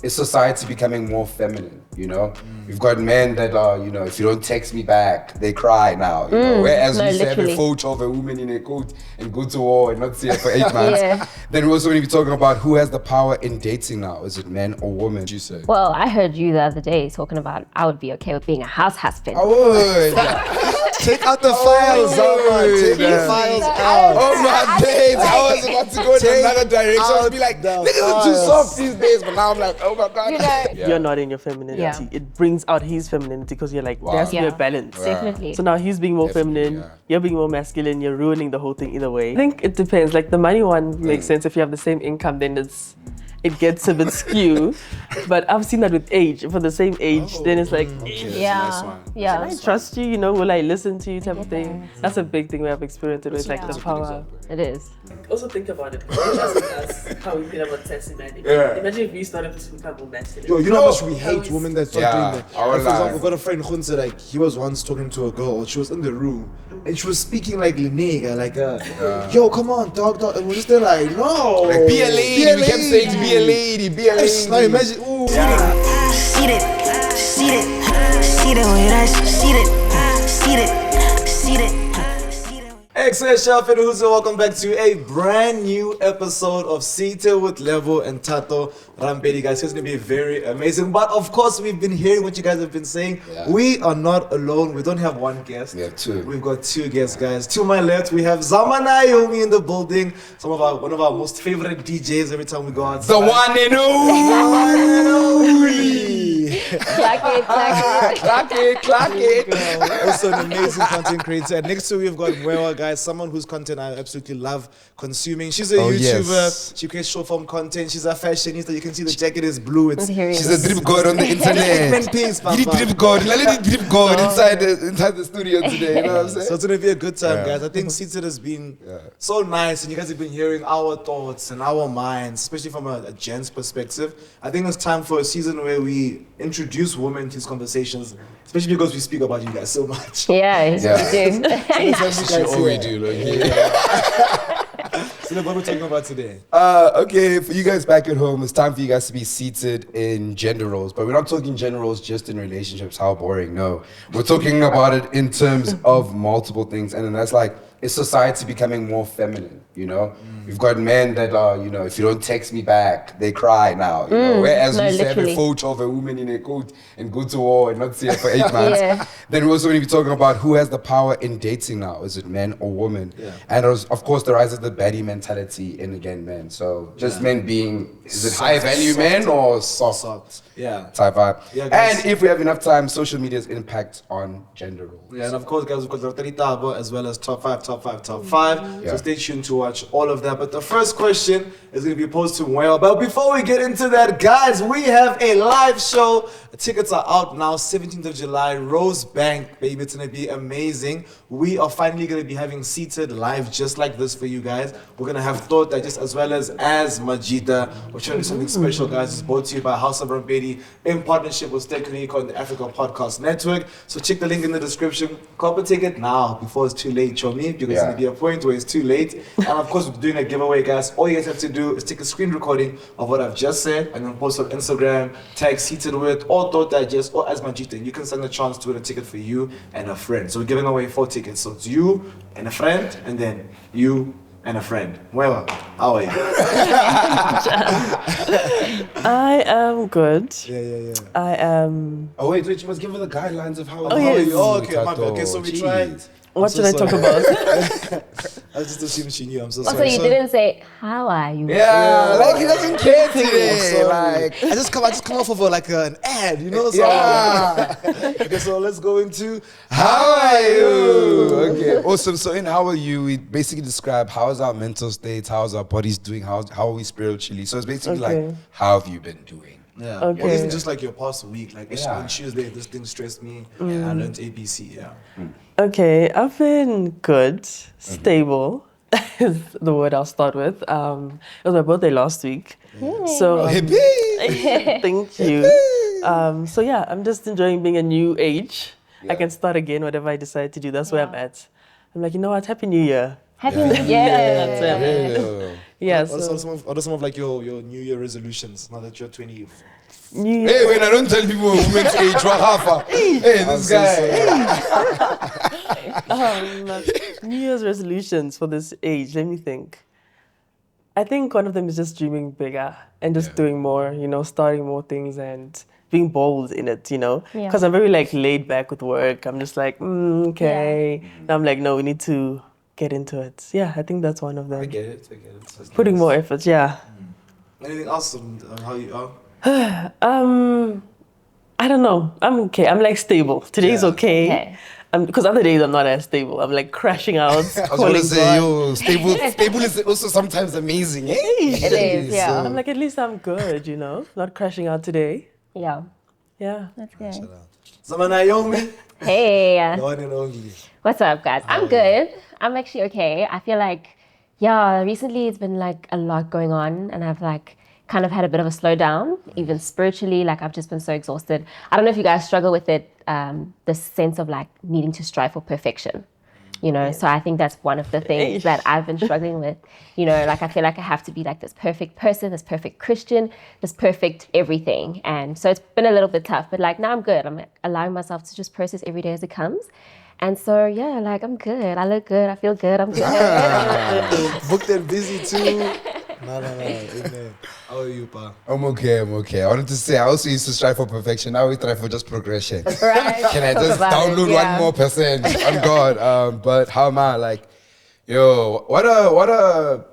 is society becoming more feminine, you know? We've got men that are, you know, if you don't text me back, they cry now, you know? Whereas we used to have a photo of a woman in a coat and go to war and not see her for 8 months. Then we're also going to be talking about who has the power in dating now. Is it men or women? What do you say? Well, I heard you the other day talking about I would be okay with being a house husband. I would. Take out the files, take the files out. Oh my days, I was about to go in another direction. I was be like, niggas are too soft these days, but now I'm like, oh my God. You know, you're not in your femininity. It brings out his femininity because you're like, there has to be a balance. Definitely. So now he's being more feminine, you're being more masculine, you're ruining the whole thing either way. I think it depends. Like the money one makes sense. If you have the same income, then it gets a bit skew. But I've seen that with age. For the same age, then it's like, yeah. Can I trust you? You know, will I listen to you type of thing? That's a big thing we have experienced with, like the power. It is. Also think about it. You're asking us how we feel about testing Imagine if we started to become more masculine. Yo, you know how much we hate women that start doing that. For example, we've got a friend Khunse, like he was once talking to a girl. She was in the room and she was speaking like Lenega, like yo, come on, dog. And we're just there like, no. Like, be a lady. We kept saying to be a lady, be a lady. Now imagine, ooh. See it. Excellent, Chef and Huzo. Welcome back to a brand new episode of Seatedwith Lebo and Thato Rampedi. Guys, it's going to be very amazing. But of course, we've been hearing what you guys have been saying. We are not alone. We don't have one guest. We have two. We've got two guests, guys. To my left, we have Zamanayomi in the building. One of our most favorite DJs every time we go outside. The one and only. Clock it. Also an amazing content creator. And next to we've got Mwewa, guys, someone whose content I absolutely love consuming. She's a YouTuber. Yes. She creates short form content. She's a fashionista. You can see the jacket is blue. She's a drip god on the internet. You drip god. Let it drip god inside the studio today. You know what I'm saying? So it's gonna be a good time, guys. I think Seated has been so nice, and you guys have been hearing our thoughts and our minds, especially from a gent's perspective. I think it's time for a season where we introduce women to these conversations, especially because we speak about you guys so much. We do. That's all we do. So what we're talking about today? Okay, for you guys back at home, it's time for you guys to be seated in gender roles. But we're not talking gender roles just in relationships. How boring, no. We're talking about it in terms of multiple things. And then that's like, is society becoming more feminine, you know? We've got men that are, you know, if you don't text me back, they cry now, you know? Whereas we used to have a photo of a woman in a coat and go to war and not see her for 8 months. Then we're also going to be talking about who has the power in dating now. Is it men or women? And of course, the rise of the baddie mentality in, again, men. So just men being, is it high value men or soft? Type vibe. And if we have enough time, social media's impact on gender roles. And of course, guys, we've got Rotary Tabo as well as top 5. So stay tuned to watch all of that. But the first question is going to be posed to Mwewa. But before we get into that, guys, we have a live show. The tickets are out now, 17th of July, Rosebank, baby. It's going to be amazing. We are finally going to be having Seated live just like this for you guys. We're going to have Thought Digest as well as Majida. We're trying to do something special, guys. It's brought to you by Howa Youuuu in partnership with Ster and the Africa Podcast Network. So check the link in the description. Cop a ticket now before it's too late, show me, because it's going to be a point where it's too late. And of course, we're doing a giveaway, guys. All you guys have to do is take a screen recording of what I've just said and then post on Instagram, tag Seatedwith or Thought Digest or as Majida, and you can send a chance to win a ticket for you and a friend. So we're giving away 4 tickets. So it's you and a friend, and then you and a friend. Mwewa, how are you? I am good. I am. Oh wait, you must give her the guidelines of how. Okay, my bad. Okay, so we tried. What should I talk about? I just assumed she knew. I'm so Also, sorry. you didn't say, how are you? Like he doesn't care today. Like I just come off of an ad, you know. So okay, so let's go into how are you? Okay, awesome. So in How Are You, we basically describe how is our mental state, how's our bodies doing, how are we spiritually. So it's basically like, how have you been doing? Or even just like your past week, like on Tuesday, this thing stressed me. I learned ABC. Okay, I've been good, stable. Is the word I'll start with. It was my birthday last week, so thank you. So yeah, I'm just enjoying being a new age. I can start again, whatever I decide to do. That's where I'm at. I'm like, you know what? Happy New Year. Happy New Year. That's it. Yeah, What so are some of like your New Year resolutions now that you're 20? New Hey, when I don't tell people women's age, what half? Hey, this guy. New Year's resolutions for this age. Let me think. I think one of them is just dreaming bigger and just doing more, starting more things and being bold in it, Yeah. Because I'm very like laid back with work. I'm just like, okay. And I'm like, no, we need to get into it. Yeah, I think that's one of them. I get it. That's Putting nice. more effort, yeah. Anything else on how you are? I don't know. I'm okay. I'm like stable. Today's okay. Because other days I'm not as stable. I'm like crashing out. I was going to say, stable is also sometimes amazing, eh? It is, yeah. I'm like, at least I'm good, Not crashing out today. Yeah. Yeah. That's good. Sama Naomi, Hey. the one and only. What's up, guys? I'm good. I'm actually okay. I feel like, recently it's been like a lot going on and I've like kind of had a bit of a slowdown, even spiritually. Like I've just been so exhausted. I don't know if you guys struggle with it, the sense of like needing to strive for perfection. So I think that's one of the things that I've been struggling with. Like I feel like I have to be like this perfect person, this perfect Christian, this perfect everything. And so it's been a little bit tough, but like now I'm good. I'm like, allowing myself to just process every day as it comes. And so, like I'm good. I look good. I feel good. I'm good. Booked and busy too. No. Amen. How are you, pa? I'm okay. I wanted to say, I also used to strive for perfection. Now we strive for just progression. Right? Can I Talk just about download it, yeah. one more percent on God? But how am I? Like, what a...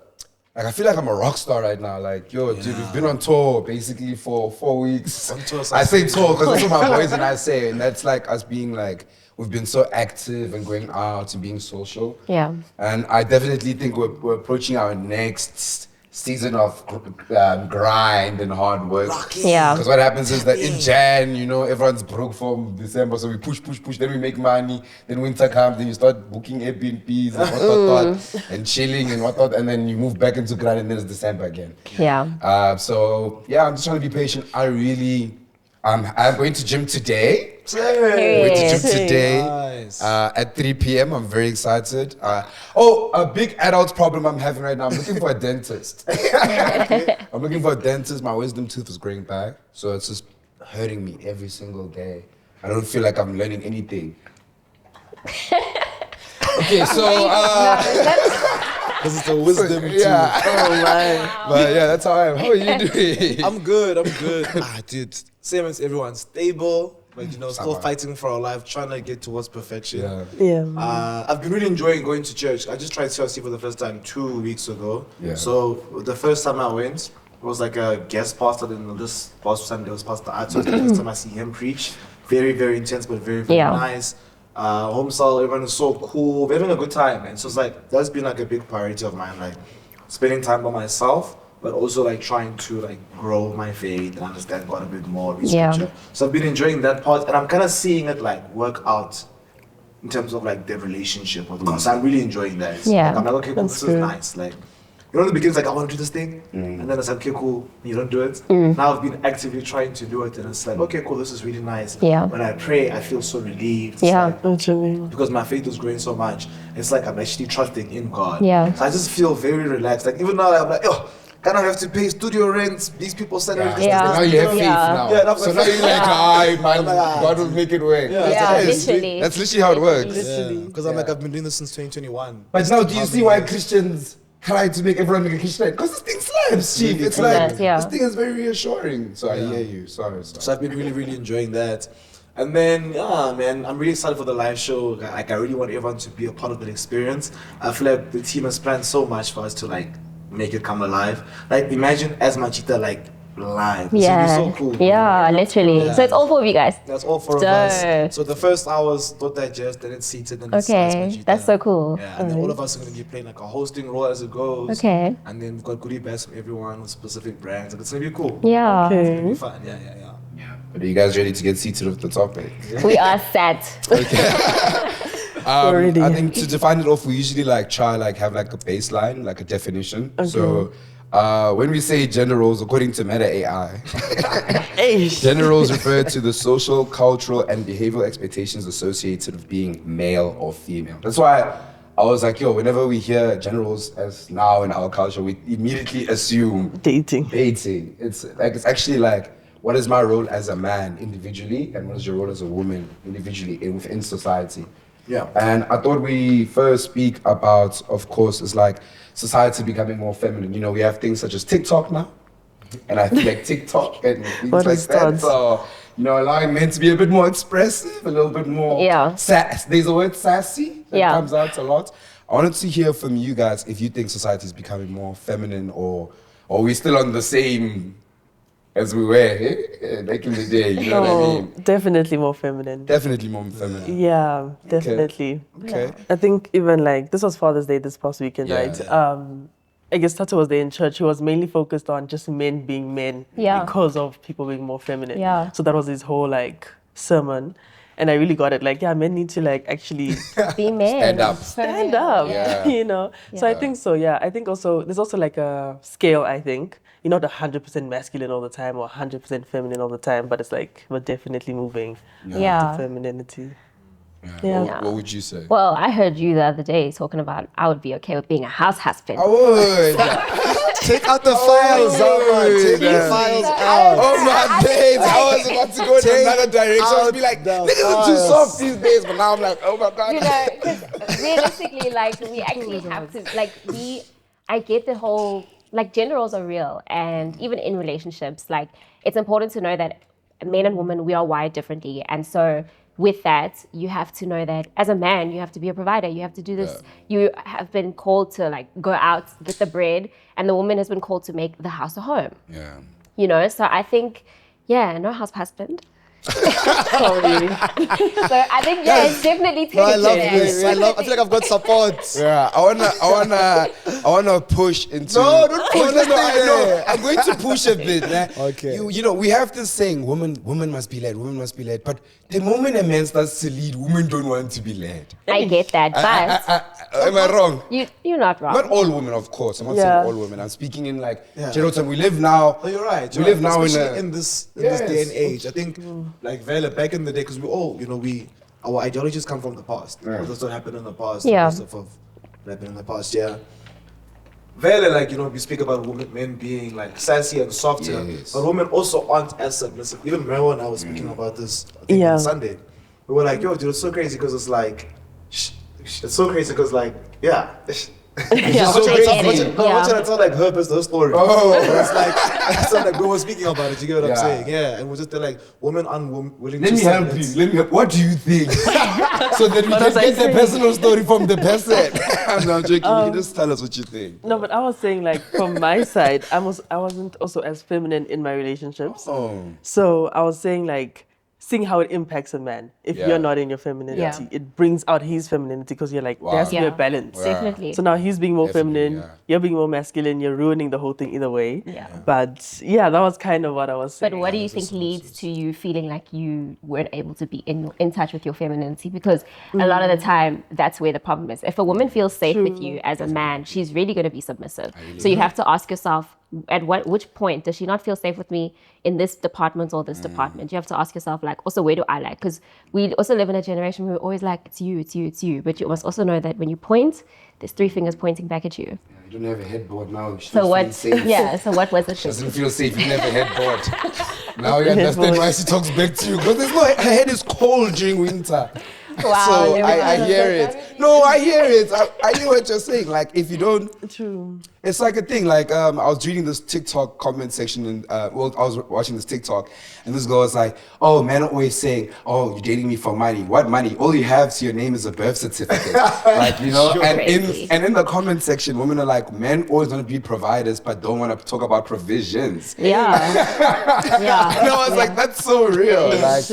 Like, I feel like I'm a rock star right now. Like, dude, we've been on tour basically for 4 weeks. On tour, I say tour because that's what my boys and I say. And that's like us being like, we've been so active and going out and being social. Yeah. And I definitely think we're approaching our next season of grind and hard work. Yeah. Because what happens is that in Jan, everyone's broke from December, so we push, then we make money, then winter comes, then you start booking Airbnbs and what, and chilling and whatnot, and then you move back into grind and then it's December again. Yeah. I'm just trying to be patient. I'm going to gym today. Going to gym today Nice. at 3 p.m. I'm very excited. A big adult problem I'm having right now. I'm looking for a dentist. I'm looking for a dentist. My wisdom tooth is growing back, so it's just hurting me every single day. I don't feel like I'm learning anything. Okay, so Because it's a wisdom too. yeah. Oh my. But yeah, that's how I am. How are you doing? I'm good. Dude. Same as everyone. Stable, but still fighting for our life, trying to get towards perfection. Yeah. Yeah. I've been really enjoying going to church. I just tried CLC for the first time 2 weeks ago. Yeah. So the first time I went, it was like a guest pastor. Then this past Sunday was Pastor Art. So it's the first time I see him preach. Very, very intense, but very, very nice. Home cell, everyone is so cool. We're having a good time, man. So it's like that's been like a big priority of mine, like spending time by myself, but also like trying to like grow my faith and understand God a bit more, read scripture. So I've been enjoying that part, and I'm kind of seeing it like work out in terms of like the relationship with God. So I'm really enjoying that. Yeah. Like, I'm like, okay, cool, this is nice. Like, in the beginning, it's like, I want to do this thing. And then it's like, okay, cool, you don't do it. Now I've been actively trying to do it. And it's like, okay, cool, this is really nice. Yeah. When I pray, I feel so relieved. It's Yeah. like, Actually. because my faith is growing so much. It's like I'm actually trusting in God. Yeah. So I just feel very relaxed. Like, even now, I'm like, kind of have to pay studio rent, these people's salaries. Yeah. Now you have faith now. Yeah, that's so my now you're like, God will make it work. Yeah, literally. That's literally how it works. Literally. Because I'm like, I've been doing this since 2021. But now, do you see why Christians try to make everyone make a Christian? Because this thing slaps, chief. It's like, this thing is very reassuring. So I hear you. Sorry. So I've been really, really enjoying that. And then, man, I'm really excited for the live show. Like, I really want everyone to be a part of that experience. I feel like the team has planned so much for us to, like, make it come alive. Like, imagine as Machita, like, live. Yeah. It's gonna be so cool. Yeah, literally. Yeah. So it's all 4 of you guys. That's all 4 of Dope. us. So the first hours, Thought Digest, then it's Seated, then it's Okay, Machita. that's so cool. Yeah, and then all of us are going to be playing like a hosting role as it goes. Okay. And then we've got goodie bags from everyone with specific brands. Like, it's going to be cool. Yeah. It's Okay. going to be fun. Yeah. But are you guys ready to get seated with the topic? We are set. Already. I think to define it off, we usually try have a baseline, like a definition. Okay. So when we say gender roles, according to Meta AI, Hey. gender roles refer to the social, cultural, and behavioral expectations associated with being male or female. That's why I was like, yo, whenever we hear gender roles as now in our culture, we immediately assume Dating. It's like, it's actually like, what is my role as a man individually, and what is your role as a woman individually within society? Yeah. And I thought we first speak about, of course, it's like society becoming more feminine. You know, we have things such as TikTok now, and I feel like TikTok and things What like is that. that? So, you know, allowing men to be a bit more expressive, a little bit more there's a word sassy that comes out a lot. I wanted to hear from you guys if you think society is becoming more feminine, or are we still on the same as we were back in the day, you know what I mean? Definitely more feminine. Definitely more feminine. Yeah, definitely. Okay. I think even like, this was Father's Day this past weekend, right? I guess Thato was there in church. He was mainly focused on just men being men because of people being more feminine. Yeah. So that was his whole like sermon. And I really got it. Like, yeah, men need to like actually Be men. stand up, Yeah. you know? So I think so, yeah. I think also, there's also like a scale, I think. You're not 100% masculine all the time or 100% feminine all the time, but it's like, we're definitely moving to femininity. Yeah. What would you say? Well, I heard you the other day talking about I would be okay with being a house husband. I would. Take out the files, Take the files out. Oh my days, I was about to go in another direction. I was be like, niggas are too soft these days, but now I'm like, oh my God. You know, because realistically, like, we actually have to, like, I get the whole, like, gender roles are real. And even in relationships, like, it's important to know that men and women, we are wired differently. And so with that, you have to know that as a man, you have to be a provider. You have to do this. You have been called to, like, go out, get the bread. And the woman has been called to make the house a home. Yeah. You know, so I think, no house husband. Sorry. So I think it's definitely No, I love taken. this. I feel like I've got support. Yeah, I wanna push into. No, don't push this thing I know. there. I'm going to push a bit. Okay. You know, we have this saying, women must be led, women must be led. But the moment a man starts to lead, women don't want to be led. I get that, but Am I wrong? you're not wrong. Not all women, of course. I'm not saying all women. I'm speaking in like general term. We live now. Oh, you're right. We live now especially in this day and age. I think, like Vela, back in the day, because we all, you know, our ideologies come from the past. That's what happened in the past. Yeah. Stuff of happened in the past. Yeah. Very, like, you know, we speak about men being like sassy and softer, but women also aren't as submissive. Even Mero and I was speaking about this, I think, on Sunday. We were like, yo, dude, it's so crazy because it's like, it's so crazy because, like, it's just so crazy. I'm trying to tell like her story. Oh, it's like it's like we were speaking about it. You get what I'm saying? Yeah, and we're just like women unwilling. Let me help you. What do you think? So that we can get the personal story from the person. I'm not joking. You can just tell us what you think. No, but I was saying, like, from my side, I wasn't also as feminine in my relationships. So I was saying, like, seeing how it impacts a man if you're not in your femininity. It brings out his femininity because you're like, there has to be a balance. Definitely. So now he's being more feminine, you're being more masculine, you're ruining the whole thing either way. But yeah, that was kind of what I was saying. But what do you think leads to you feeling like you weren't able to be in touch with your femininity? Because a lot of the time, that's where the problem is. If a woman feels safe with you as a man, she's really going to be submissive. So you have to ask yourself, at which point does she not feel safe with me in this department or this department? You have to ask yourself, like, also, where do I like? Because we also live in a generation where we're always like, it's you, it's you, it's you. But you must also know that when you point, there's 3 fingers pointing back at you. You don't have a headboard now. So what? So what was it? She doesn't feel safe. You never headboard. Now you understand why she talks back to you, because her head is cold during winter. Wow, so I hear it. No, I hear it. I hear what you're saying. Like, if you don't... True. It's like a thing. Like, I was reading this TikTok comment section, and I was watching this TikTok, and this girl was like, oh, men are always saying, oh, you're dating me for money. What money? All you have to your name is a birth certificate. Like, you know? Sure. And in the comment section, women are like, men always want to be providers, but don't want to talk about provisions. Yeah. And I was like, that's so real. Like,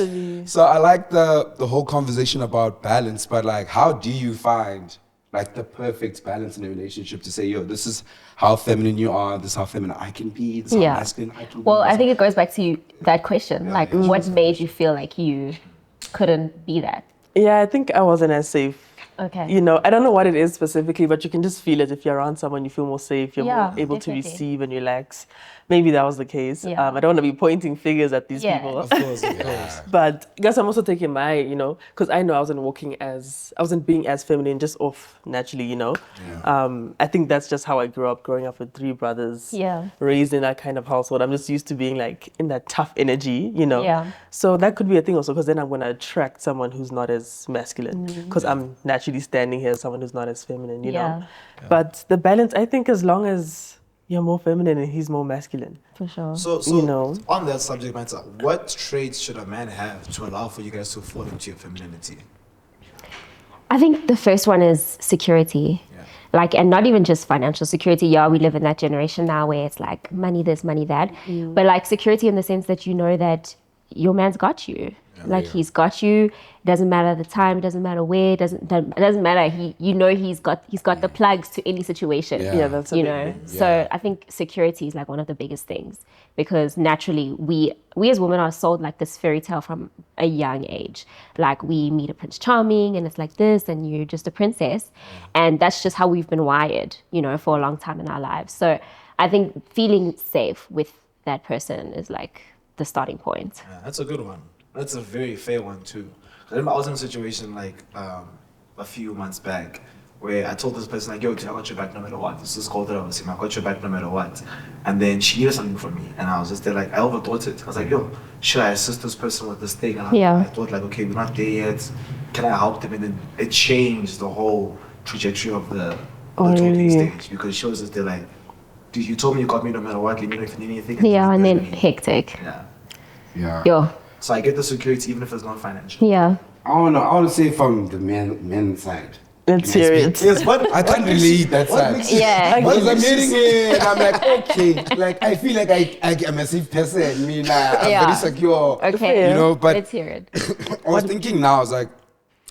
so I like the whole conversation about balance, but like, how do you find like the perfect balance in a relationship to say, yo, this is how feminine you are, this is how feminine I can be, this is how masculine I can be. Well, I think it goes back to that question, like, what made you feel like you couldn't be that? Yeah, I think I wasn't as safe Okay. You know, I don't know what it is specifically, but you can just feel it. If you're around someone, you feel more safe. You're Yeah, more able to definitely. receive and relax. Maybe that was the case. Yeah. I don't want to be pointing fingers at these Yeah. people. Of course, of course. But I guess I'm also taking my, you know, because I know I wasn't being as feminine just off naturally, you know. I think that's just how I grew up, growing up with 3 brothers, Yeah. raised in that kind of household. I'm just used to being like in that tough energy, you know. Yeah. So that could be a thing also, because then I'm going to attract someone who's not as masculine, because I'm naturally standing here as someone who's not as feminine, you know. But the balance, I think, as long as you're more feminine and he's more masculine. For sure. So You know. on that subject matter, what traits should a man have to allow for you guys to fall into your femininity? I think the first one is security. Yeah. Like, and not even just financial security. Yeah, we live in that generation now where it's like money this, money that. But like security in the sense that you know that your man's got you. Like he's got you. Doesn't matter the time. Doesn't matter where. Doesn't matter. He's got the plugs to any situation. Yeah, that's a you big know. thing. So I think security is like one of the biggest things, because naturally we as women are sold like this fairy tale from a young age. Like we meet a Prince Charming and it's like this, and you're just a princess, and that's just how we've been wired, you know, for a long time in our lives. So I think feeling safe with that person is like the starting point. Yeah, that's a good one. That's a very fair one too. I remember I was in a situation like a few months back where I told this person like, yo, I got your back no matter what. This is called it obviously. I got your back no matter what. And then she needed something from me, and I was just there like, I overthought it. I was like, yo, should I assist this person with this thing? And I thought like, okay, we're not there yet. Can I help them? And then it changed the whole trajectory of the talking stage, because she was just there like, dude, you told me you got me no matter what. Let me know if you need anything. Yeah, and then hectic. Yeah. Yo. So I get the security even if it's not financial. Yeah. I don't know. I want to say from the men's side. Let's hear it. Yes, but I can't relate that side. Yeah. Because I'm hearing it, I'm like, okay, like I feel like I'm a massive person. I mean, I'm Yeah. very secure. Okay. You know, but Let's hear it. I was thinking now, I was like,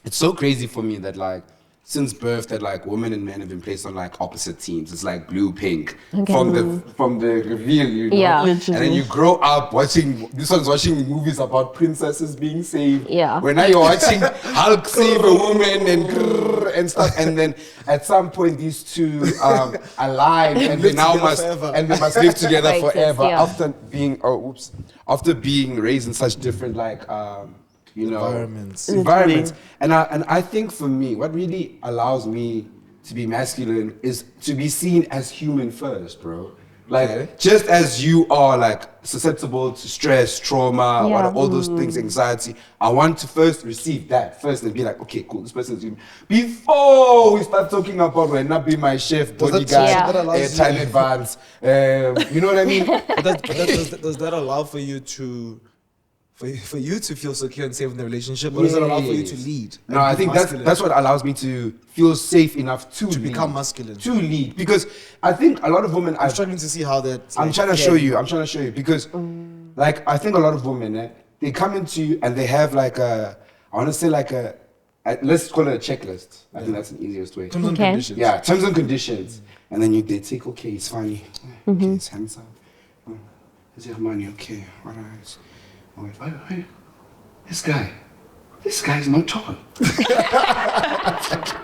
it's so crazy for me that like since birth that like women and men have been placed on like opposite teams. It's like blue, pink from the reveal, you know. Yeah. And then you grow up watching. This one's watching movies about princesses being saved. Yeah. When now you're watching Hulk save a woman and stuff, and then at some point these two align and they now must live together Right, forever yeah. after being raised in such different like you know Environments. and I think for me what really allows me to be masculine is to be seen as human first, bro. Like just as you are like susceptible to stress, trauma, all those things, anxiety, I want to first receive that first and be like, okay, cool, this person is human. Before we start talking about when not be my chef, bodyguard, time advance, you know what I mean? But does that allow for you to for you to feel secure and safe in the relationship, or does it allow for you to lead? No, I think that's what allows me to feel safe enough to lead, become masculine. To lead, because I think a lot of women. I'm struggling to see how that. I'm trying to show you because, like, I think a lot of women they come into you and they have like I want to say like let's call it a checklist. I think that's the easiest way. Terms and conditions. Yeah, terms and conditions, and then they take okay, it's funny, okay, it's handsome, is your money okay, all right. Wait. This guy's not tall.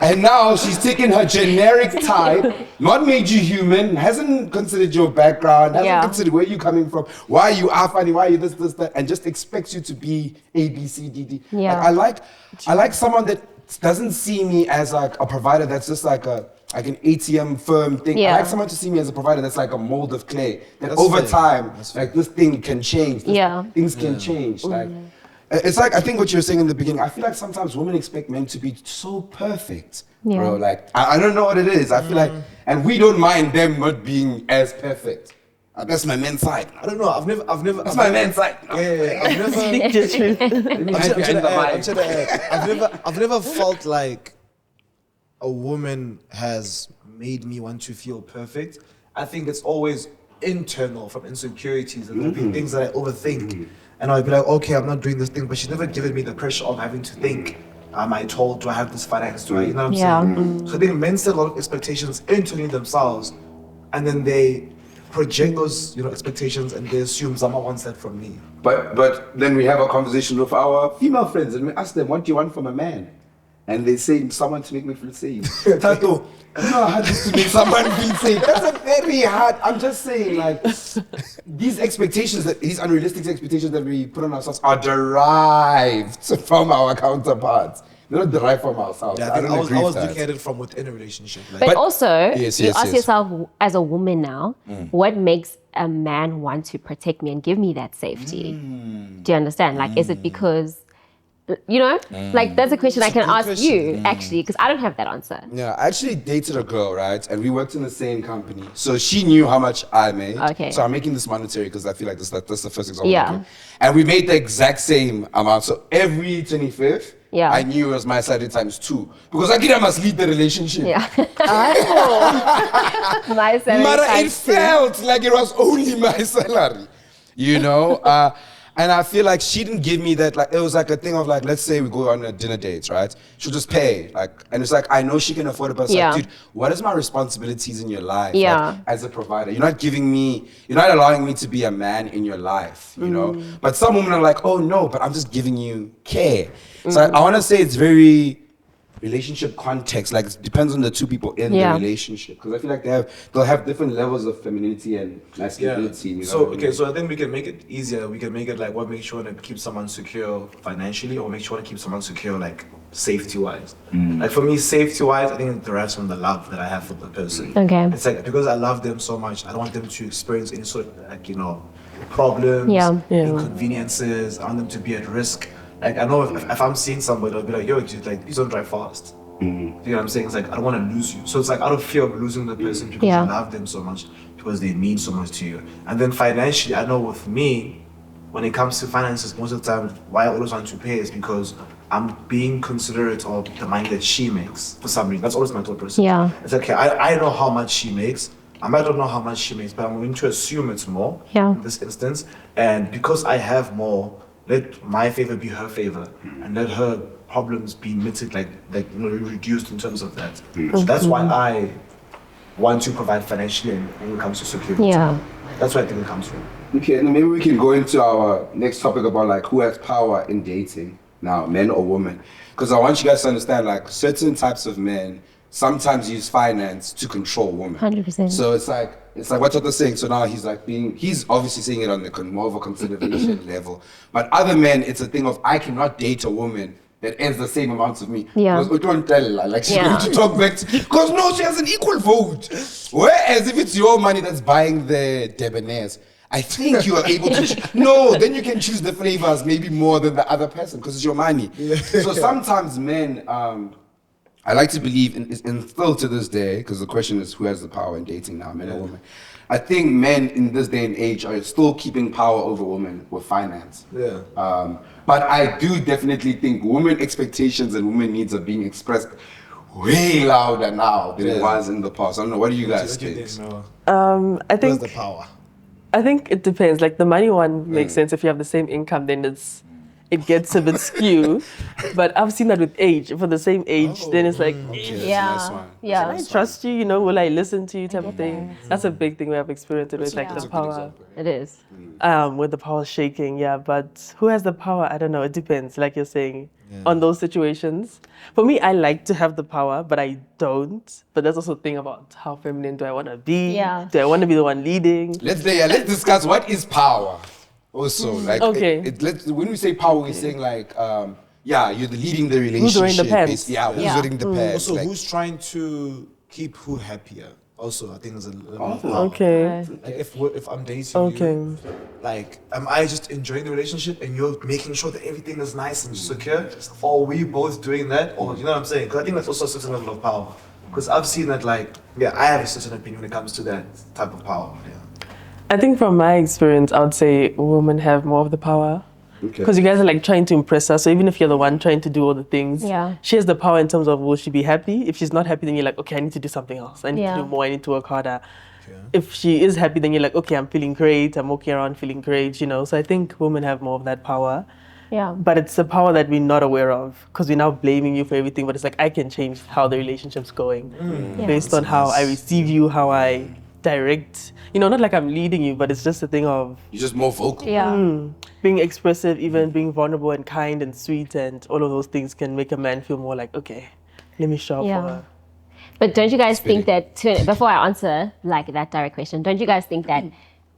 And now she's taken her generic type, not made you human, hasn't considered your background, hasn't considered where you're coming from, why you are funny, why you this, that, and just expects you to be A, B, C, D, D. Yeah. Like, I like someone that doesn't see me as like a provider that's just like an ATM firm thing. Yeah. I like someone to see me as a provider that's like a mold of clay. That That's over fair. time, That's like this thing can change. Things can change. Like it's like I think what you were saying in the beginning. I feel like sometimes women expect men to be so perfect, bro. Like I don't know what it is. I feel like, and we don't mind them not being as perfect. That's my men's side. I don't know. I've never. That's my men's side. Yeah. I've never. Speak the truth. I've never felt like a woman has made me want to feel perfect. I think it's always internal from insecurities and there'll be things that I overthink. And I'll be like, okay, I'm not doing this thing, but she's never given me the pressure of having to think, am I told, do I have this finance, do I, you know what I'm saying? So I think men set a lot of expectations internally themselves, and then they project those, expectations, and they assume someone wants that from me. But then we have a conversation with our female friends and we ask them, what do you want from a man? and they say someone to make me feel safe. Thato, you know how hard it is to make someone feel safe. That's a very hard. I'm just saying, like, these expectations, these unrealistic expectations that we put on ourselves are derived from our counterparts. They're not derived from ourselves. Yeah, I think I was looking at it from within a relationship. Like, But also, Yes, you yes, ask yes. yourself as a woman now, what makes a man want to protect me and give me that safety? Do you understand? Like, is it because, you know, like that's a question I can ask you actually, because I don't have that answer. Yeah, I actually dated a girl, right? And we worked in the same company. So she knew how much I made. Okay. So I'm making this monetary because I feel like that's the first example. Yeah. I give. And we made the exact same amount. So every 25th, Yeah. I knew it was my salary times 2. Because I must lead the relationship. Yeah. My salary But it times 2. felt like it was only my salary, you know? And I feel like she didn't give me that, like, it was like a thing of like, let's say we go on a dinner date, right? She'll just pay, like, and it's like, I know she can afford it, but it's Yeah. like, dude, what is my responsibilities in your life? Yeah. Like, as a provider? You're not allowing me to be a man in your life, you know? But some women are like, oh no, but I'm just giving you care. So I want to say it's very relationship context, like it depends on the two people in the relationship, because I feel like they'll have different levels of femininity and masculinity. You know So what I mean? okay, so I think we can make it easier. We can make it like what makes you want to keep someone secure financially, or makes you want to keep someone secure like safety-wise. Like for me, safety-wise, I think it derives from the love that I have for the person. Okay. It's like because I love them so much, I don't want them to experience any sort of like problems, inconveniences. I want them to be at risk. Like I know if I'm seeing somebody, I'll be like, yo, dude, like please don't drive fast. You know what I'm saying? It's like I don't want to lose you. So it's like out of fear of losing the person because you love them so much, because they mean so much to you. And then financially, I know with me, when it comes to finances, most of the time, why I always want to pay is because I'm being considerate of the money that she makes for some reason. That's always my thought process. Yeah. It's okay, I know how much she makes. I might not know how much she makes, but I'm going to assume it's more in this instance. And because I have more, let my favor be her favor, and let her problems be mitigated, reduced in terms of that. So that's why I want to provide financially when it comes to security. Yeah. That's where I think it comes from. Okay, and maybe we can go into our next topic about like who has power in dating now, men or women. Because I want you guys to understand like certain types of men sometimes use finance to control women. 100%. So it's like what Thato's saying. So now he's obviously saying it on the more of a consideration level. But other men, it's a thing of I cannot date a woman that earns the same amount of me. Yeah. Because we don't tell her, like she's going to talk back because no, she has an equal vote. Whereas if it's your money that's buying the debonaires, I think you are able to no, then you can choose the flavors maybe more than the other person because it's your money. So sometimes men, I like to believe, and still to this day, because the question is who has the power in dating now, men or women. I think men in this day and age are still keeping power over women with finance. Yeah. But I do definitely think women expectations and women needs are being expressed way louder now than it was in the past. I don't know, what do you guys think? I think Where's the power? I think it depends. Like the money one makes sense. If you have the same income, then it gets a bit skew. But I've seen that with age. For the same age, then it's like, Yeah. can I trust you? Will I listen to you type of thing? That's a big thing we have experienced with like the power. It is. With the power shaking, but who has the power? I don't know. It depends, like you're saying, on those situations. For me, I like to have the power, but I don't. But there's also a thing about how feminine do I want to be? Yeah. Do I want to be the one leading? Let's discuss what is power. Also, like, Okay. when we say power, we're saying like, you're leading the relationship. Who's wearing the pants? Yeah, who's wearing the pants? Also, like, who's trying to keep who happier? Also, I think there's a little power. Okay. Like if I'm dating you, like am I just enjoying the relationship and you're making sure that everything is nice and secure, or are we both doing that? Or you know what I'm saying? Because I think that's also a certain level of power. Because I've seen that I have a certain opinion when it comes to that type of power. Yeah. I think from my experience, I would say women have more of the power. Because you guys are like trying to impress her. So even if you're the one trying to do all the things, she has the power in terms of will she be happy? If she's not happy, then you're like, okay, I need to do something else. I need to do more. I need to work harder. Okay. If she is happy, then you're like, okay, I'm feeling great. I'm walking around feeling great, So I think women have more of that power. Yeah. But it's a power that we're not aware of because we're now blaming you for everything. But it's like, I can change how the relationship's going based on how I receive you, how I direct. You know, not like I'm leading you, but it's just a thing of You're just more vocal. Yeah. being expressive, even being vulnerable and kind and sweet, and all of those things can make a man feel more like, okay, let me show up for her. But don't you guys think that, before I answer like that direct question, don't you guys think that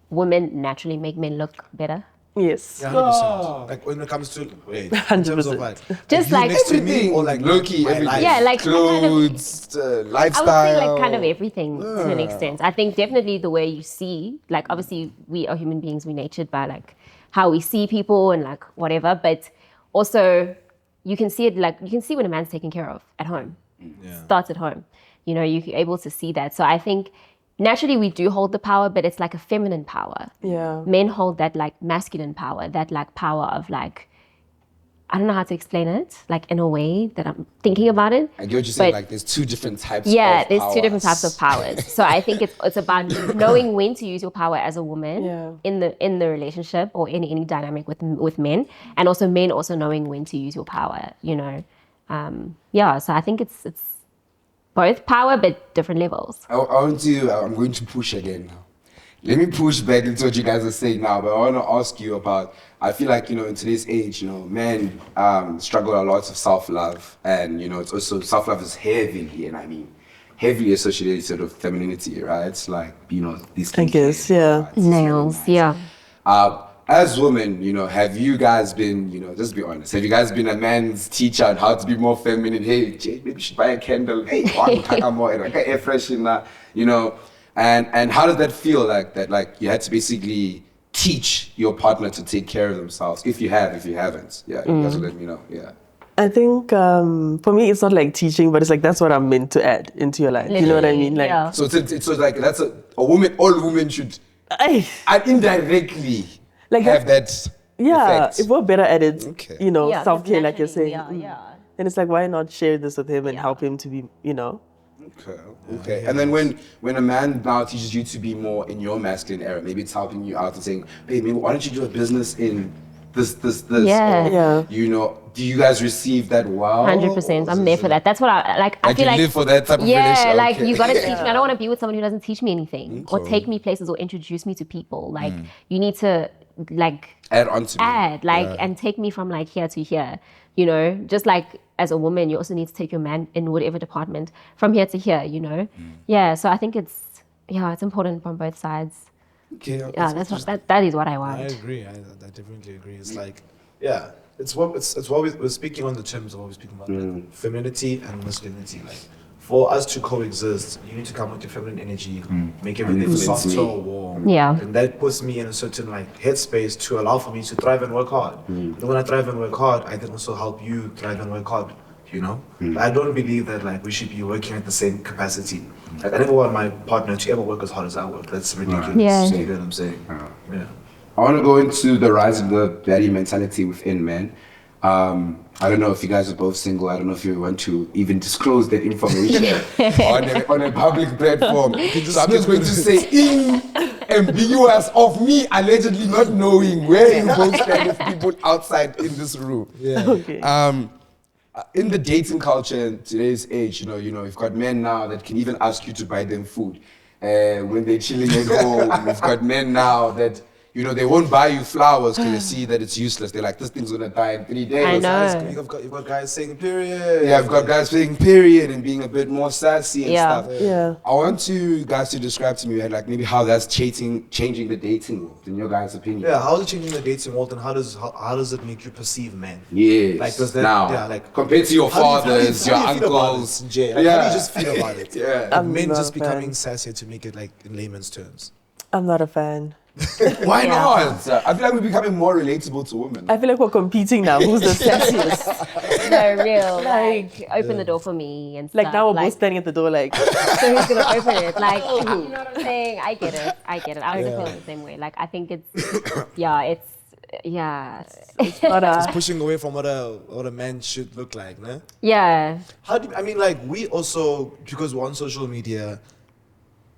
women naturally make men look better? Yes. Yeah, 100%. Like when it comes to in terms of 100%. like Just you like next to me or like Loki, my everything. life. Yeah, like clothes, lifestyle. I would say like kind of everything to an extent. I think definitely the way you see, like obviously we are human beings, we're natured by like how we see people and like whatever, but also you can see it like, you can see when a man's taken care of at home. Starts at home. You know, you're able to see that. So I think naturally we do hold the power, but it's like a feminine power. Yeah. Men hold that like masculine power, that like power of like, I don't know how to explain it, like in a way that I'm thinking about it. I get what you're saying, But like there's two different types yeah, of there's powers. two different types of powers. So I think it's about knowing when to use your power as a woman in the relationship or in any dynamic with men, and also men also knowing when to use your power. You know, so I think it's both power but different levels. I'm going to push again now. Let me push back into what you guys are saying now, but I want to ask you about, I feel like, you know, in today's age, you know, men struggle a lot of self-love, and, you know, it's also, self-love is heavily, and I mean, heavily associated with femininity, right? It's like, you know, these I guess, yeah. right? Nails, yeah. As women, you know, have you guys been, you know, just be honest, have you guys been a man's teacher on how to be more feminine? Hey, Jay, maybe you should buy a candle. Hey, more, like air freshener, you know? And how does that feel like that? Like you had to basically teach your partner to take care of themselves. If you haven't, you guys will let me know. Yeah. I think for me, it's not like teaching, but it's like that's what I'm meant to add into your life. You know what I mean? Like, Yeah. So it's like that's a woman. All women should indirectly have that. Yeah, effect. if we're better at it, Okay. you know, Yeah, 'cause self-care, like you're naturally, saying. yeah. Then it's like, why not share this with him and help him to be, you know? Okay. And then when a man now teaches you to be more in your masculine era, maybe it's helping you out and saying, hey, maybe why don't you do a business in this? Yeah. Or, Yeah. you know, do you guys receive that? Wow. 100%. I'm there for that. That's what I like. I Like feel you like live for that type of yeah, relationship. like Okay. you gotta teach me. I don't want to be with someone who doesn't teach me anything or take me places or introduce me to people. Like you need to like Add on to me. and take me from like here to here. You know, just like as a woman, you also need to take your man in whatever department from here to here. You know, So I think it's important from both sides. Okay. Yeah, that is what I want. I agree. I definitely agree. It's like, it's what we're speaking on the terms of what we're speaking about, like femininity and masculinity. Like, for us to coexist, you need to come with your feminine energy, make everything softer or warm. Yeah. And that puts me in a certain like headspace to allow for me to thrive and work hard. And when I thrive and work hard, I can also help you thrive and work hard. You know, I don't believe that like we should be working at the same capacity. Like I never want my partner to ever work as hard as I work. That's ridiculous. Yeah. You know what I'm saying? Yeah. I want to go into the rise of the daddy mentality within men. I don't know if you guys are both single. I don't know if you want to even disclose that information on a public platform. So I'm just going to say ambiguous of me allegedly not knowing where you both stand with people outside in this room. Yeah. Okay. In the dating culture in today's age, you know, you've got men now that can even ask you to buy them food. When they're chilling at home, we've got men now that, you know, they won't buy you flowers because they see that it's useless. They're like, this thing's gonna die in 3 days. I know. You've got guys saying period. Yeah, I've got guys saying period and being a bit more sassy and Yeah. stuff. Yeah. I want you guys to describe to me like maybe how that's changing the dating world in your guys' opinion. Yeah, how is it changing the dating world, and how does it make you perceive men? Yes. Like, does that, now, yeah, like, compared to your how do you fathers, your feel about uncles. it, Jay? Like, how do you just feel about it? Yeah. I'm Men not just a fan. becoming sassier, to make it like in layman's terms. I'm not a fan. Why Yeah. not? I feel like we're becoming more relatable to women. I feel like we're competing now. Who's the sexiest? No, real. Like, open the door for me and stuff. Like now we're both standing at the door like, So who's gonna open it? Like, you know what I'm saying? I get it. I also feel the same way. Like, I think it's not It's a, pushing away from what a man should look like, no? yeah. How do I mean, like, we also, because we're on social media,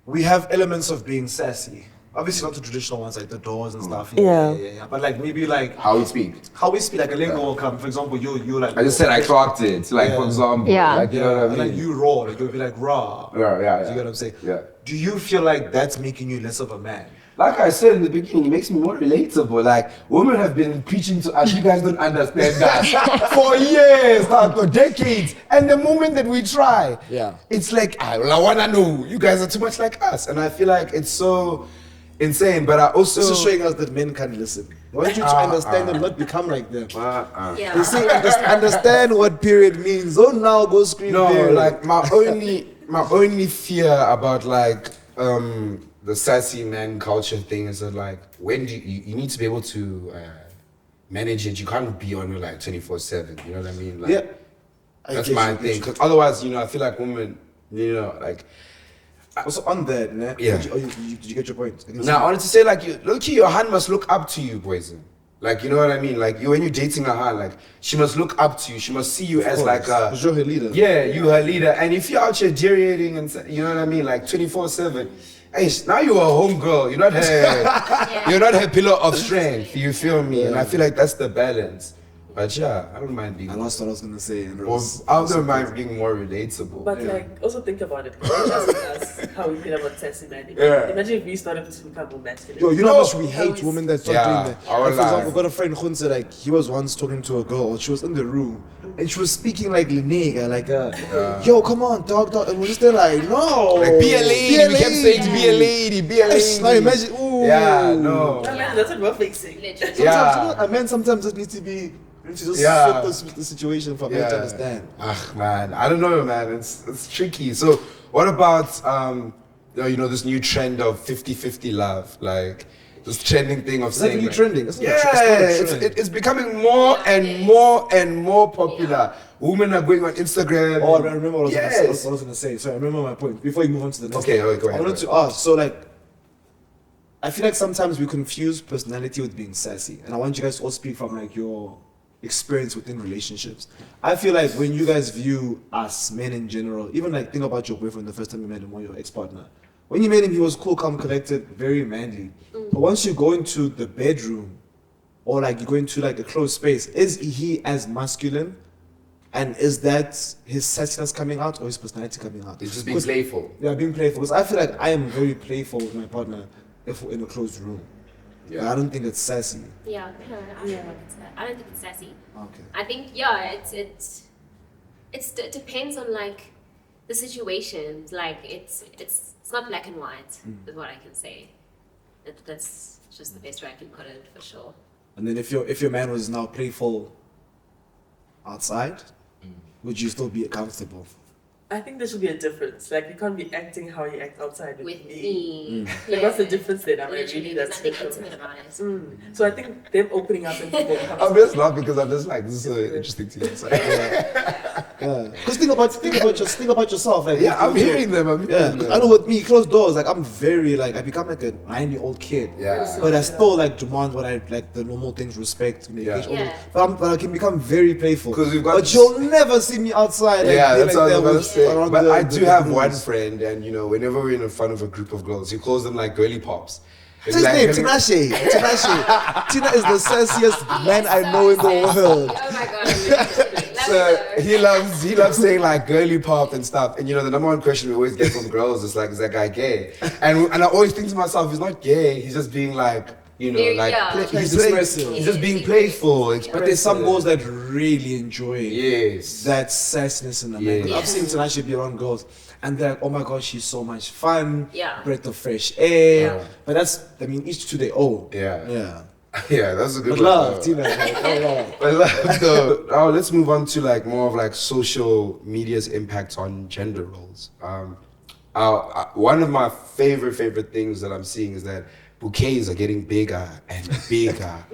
we have elements of being sassy. Obviously not the traditional ones like the doors and stuff. Yeah. But like maybe like How we speak. how we speak, like a lingo will come. For example, you like. I just said I clocked it. Like, for example. Yeah. Like, you know what I And mean? like you raw, like you'll be like raw. Yeah. You get what I'm saying? Yeah. do you feel like that's making you less of a man? Like I said in the beginning, it makes me more relatable. Like, women have been preaching to us, you guys don't understand that for years, for decades. And the moment that we try, it's like, I wanna know, you guys are too much like us. And I feel like it's so insane, but I also... This is showing us that men can't listen. I want you to understand them, not become like them. Yeah. They say, understand what period means. Don't now go scream period. Like, my only fear about, like, the sassy man culture thing is that, like, when do you need to be able to manage it. You can't be on it like 24/7. You know what I mean? Like, that's my thing. Because otherwise, you know, I feel like women, you know, like. Also on that, né? Yeah. Did you get your point? Now I wanted to say, like, your hand must look up to you, Poison. Like, you know what I mean? Like, when you're dating a hand, like, she must look up to you. She must see you as like a... You're her leader. Yeah, you her leader. And if you're out here deteriorating and, you know what I mean? Like, 24/7. Hey, now you're a home girl. You're not her, you're not her pillar of strength. You feel me? And I feel like that's the balance. But yeah, I don't mind being... I lost what I was going to say. And I don't mind being more relatable. But like, also think about it. Us, how we feel about sassy men. Yeah. Imagine if we started to become more masculine. Yo, you know how much we hate women that start doing that. I Like, won't for lie. example, I've got a friend, Khunse, like, he was once talking to a girl. She was in the room. And she was speaking like Lenega, like, yo, come on, dog. And we're just there like, no. Like, be a lady. We kept saying to be a lady, be a lady. Now imagine, ooh. Yeah, no. That's what we're fixing. Literally. Sometimes, I mean, sometimes it needs to be, to just flip the situation for men to understand. Ah, man, I don't know, man. It's tricky. So, what about you know, this new trend of 50-50 love, like this trending thing of saying, Is that trending? It's not it's becoming more and more and more popular. Women are going on Instagram. Oh, I remember what I was going to say. Sorry, I remember my point. Before you move on to the next Okay, one, go ahead. I wanted to ask, so like, I feel like sometimes we confuse personality with being sassy. And I want you guys to all speak from like your experience within relationships. I feel like when you guys view us, men in general, even like think about your boyfriend the first time you met him or your ex-partner. When you met him, he was cool, calm, collected, very manly. But once you go into the bedroom or like you go into like a closed space, is he as masculine? And is that his sassiness coming out or his personality coming out? It's just being playful. Yeah, being playful. Because I feel like I am very playful with my partner if we're in a closed room. Yeah. But I don't think it's sassy. Yeah, no, I don't think it's sassy. Okay. I think it depends on like the situation. Like it's not black and white is what I can say. That's just the best way I can put it for sure. And then if your man was now playful outside, would you still be comfortable? I think there should be a difference. Like, you can't be acting how you act outside with me. Yeah. Like, what's the difference then? I mean, Literally, really, there's that's nothing different. intimate about it. So I think them opening up and people I'm just laughing because I'm just like, this is so interesting to you. So, Yeah. Because think about yourself. Like, I'm hearing them. Yeah, I know with me, closed doors, like I'm very like I become like a 9-year-old kid. Yeah. But I still like demand what I like the normal things, respect, communication. Yeah. But I can become very playful. 'Cause we've got but this- you'll never see me outside. Like, Yeah, be that's like what I that was with- gonna say. around But the- I the do have rooms. one friend, and you know, whenever we're in front of a group of girls, he calls them like girly pops. What's his name? Tinashe. Tina is the sassiest man I know in the world. Oh my god, literally. So he loves saying like girly pop and stuff. And you know, the number one question we always get from girls is like, is that guy gay? And I always think to myself, he's not gay. He's just being like, you know, Very- like yeah. He's expressive. He's just being playful. But there's some girls that really enjoy Yes. that sassiness in a man. Yes. I've seen Tinashe be around girls, and they're like, oh my gosh, she's so much fun. Yeah. Breath of fresh air. Yeah. But that's, I mean, each to their own. Yeah. Yeah. Yeah, that's a good But one. love, Tina. Like, oh, love. But so now let's move on to like more of like social media's impact on gender roles. One of my favorite things that I'm seeing is that bouquets are getting bigger and bigger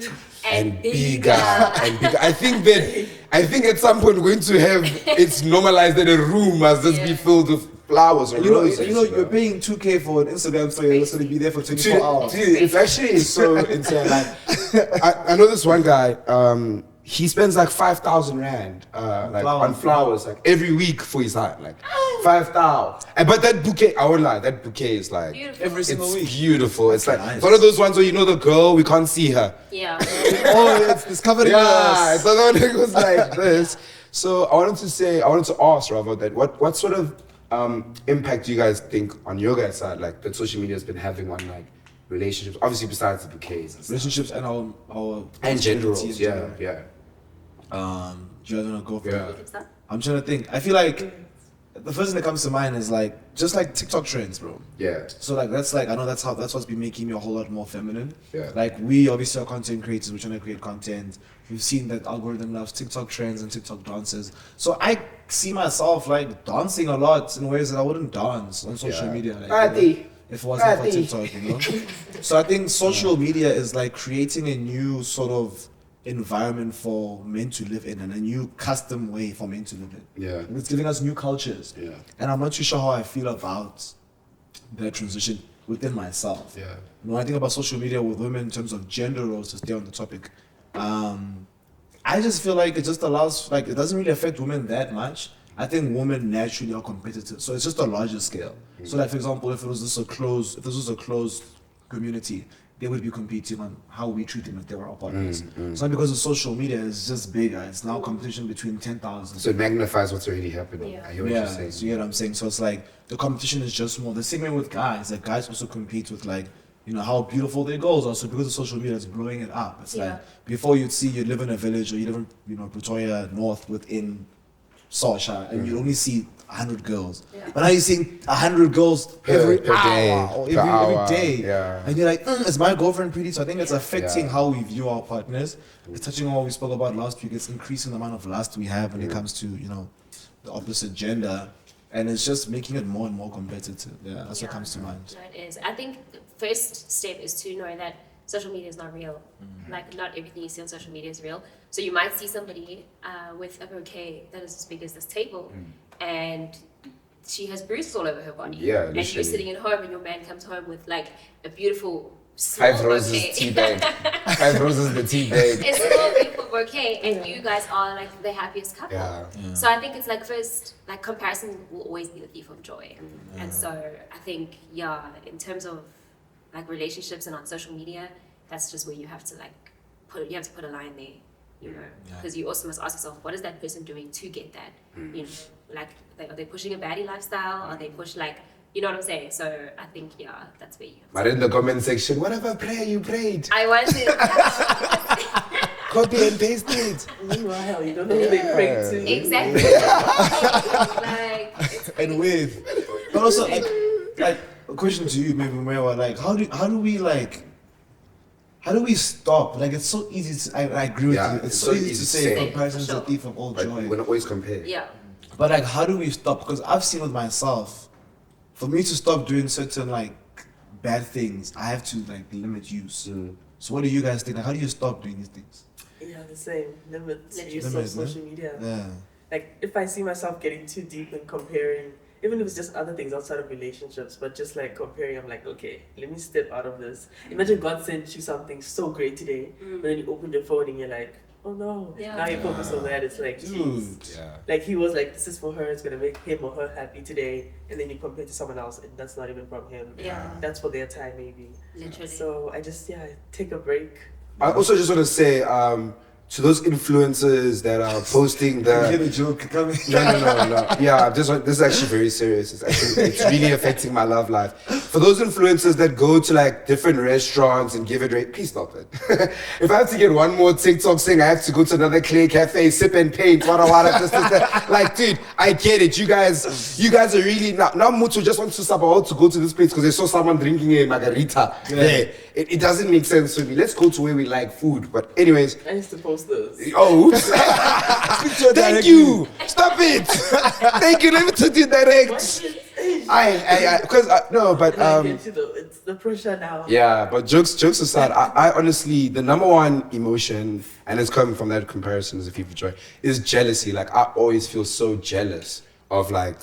and bigger and bigger. I think at some point we're going to have it's normalized that a room must just be filled with flowers or roses. You know, you're paying 2K for an Instagram story that's going to be there for 24 hours. Dude, it's actually so insane. Like, I know this one guy. He spends like 5,000 rand like Flowers. on flowers like every week for his heart, like 5,000. But that bouquet, I won't lie, that bouquet is like Beautiful. Every single it's week. beautiful. It's like nice. it's one of those ones where you know the girl, we can't see her. Yeah. Oh, it's covering Yeah, us. it's another one that goes like this. So I wanted to ask rather that what sort of impact do you guys think on your guys' side, like that social media has been having on like relationships? Obviously, besides the bouquets, and stuff. Relationships and our And general, in yeah, general. yeah. Do you guys want to go for Yeah. it? I'm trying to think. I feel like the first thing that comes to mind is like just like TikTok trends, bro. Yeah. So like that's like I know that's what's been making me a whole lot more feminine. Yeah. Like we obviously are content creators, we're trying to create content. We've seen that algorithm loves TikTok trends and TikTok dances. So I see myself like dancing a lot in ways that I wouldn't dance on social Yeah. media. Like, you know, if it wasn't for TikTok, you know. So I think social media is like creating a new sort of environment for men to live in and a new custom way for men to live in. Yeah. It's giving us new cultures. Yeah. And I'm not too sure how I feel about that transition within myself. Yeah. When I think about social media with women in terms of gender roles, to stay on the topic, I just feel like it just allows, like, it doesn't really affect women that much. I think women naturally are competitive, so it's just a larger scale. So, like for example, if this was a closed community, they would be competing on how we treat them if they were our partners. It's not because of social media; it's just bigger. It's now competition between 10,000. So it magnifies what's already happening. Yeah. I hear what you're Yeah, saying. so you get what I'm saying. So it's like the competition is just more. The same way with guys. Like guys also compete with like, you know, how beautiful their goals are. So because of social media, it's blowing it up. It's Yeah. like before you'd see you live in a village or you live in, you know, Pretoria North within Sasha, and you only see 100 girls. Yeah. But now you're seeing 100 girls every per hour day, or per hour, every day. yeah. And you're like, is my girlfriend pretty? So I think it's affecting Yeah. how we view our partners. It's touching on what we spoke about last week. It's increasing the amount of lust we have when it comes to, you know, the opposite gender. And it's just making it more and more competitive. Yeah, that's what comes to mind. No, it is. I think the first step is to know that social media is not real. Like, not everything you see on social media is real. So you might see somebody with a bouquet that is as big as this table, and she has bruises all over her body. Yeah, and you're literally. sitting at home, and your man comes home with like a beautiful small 5 roses bouquet. tea bag. 5 roses the tea bag. It's a small beautiful bouquet, and you guys are like the happiest couple. Yeah. So I think it's like first, like comparison will always be the thief of joy. And so I think, yeah, in terms of like relationships and on social media, that's just where you have to like put a line there, you know, because you also must ask yourself, what is that person doing to get that? You know, like are they pushing a baddie lifestyle? Are they like, you know what I'm saying? So I think, yeah, that's where you have But in the comment section, whatever prayer you prayed, I want to copy and paste it. Meanwhile, you don't know who they pray to. exactly. Like it's And with, but also like a question to you, maybe Mewa, like how do we stop? Like it's so easy to, I agree with Yeah, you. It's so easy to say comparison is For a sure. thief of all But joy. we're not always compare. yeah. But like, how do we stop? Because I've seen with myself, for me to stop doing certain like bad things, I have to like limit use. So what do you guys think? Like, how do you stop doing these things? Yeah, the same. Limits Limits. use of Limits, social media. Yeah. Like, if I see myself getting too deep in comparing, even if it's just other things outside of relationships, but just like comparing, I'm like, okay, let me step out of this. Imagine God sent you something so great today, but then you open your phone and you're like, oh no. Yeah. Now you focus on that. It's like, Dude. Yeah. like he was like, this is for her, it's gonna make him or her happy today, and then you compare to someone else, and that's not even from him. Yeah. That's for their time, maybe. Literally. So I just take a break. I also just want to say to those influencers that are posting the. Hear the joke coming. No. Yeah, this is actually very serious. It's really affecting my love life. For those influencers that go to like different restaurants and give it rate, please stop it. If I have to get one more TikTok saying I have to go to another Clay Cafe, sip and paint, wada, this, that. Like, dude, I get it. You guys are really now Mutu just wants to Sabah to go to this place because they saw someone drinking a margarita there. It doesn't make sense to me. Let's go to where we like food. But anyways. I used to post those. Oh, oops. Thank you. Stop it. Thank you. Let me talk to you direct. Because no, but I get you though. It's the pressure now. yeah, but jokes aside, I honestly, the number one emotion, and it's coming from that comparison as a thief of joy, is jealousy. Like I always feel so jealous of like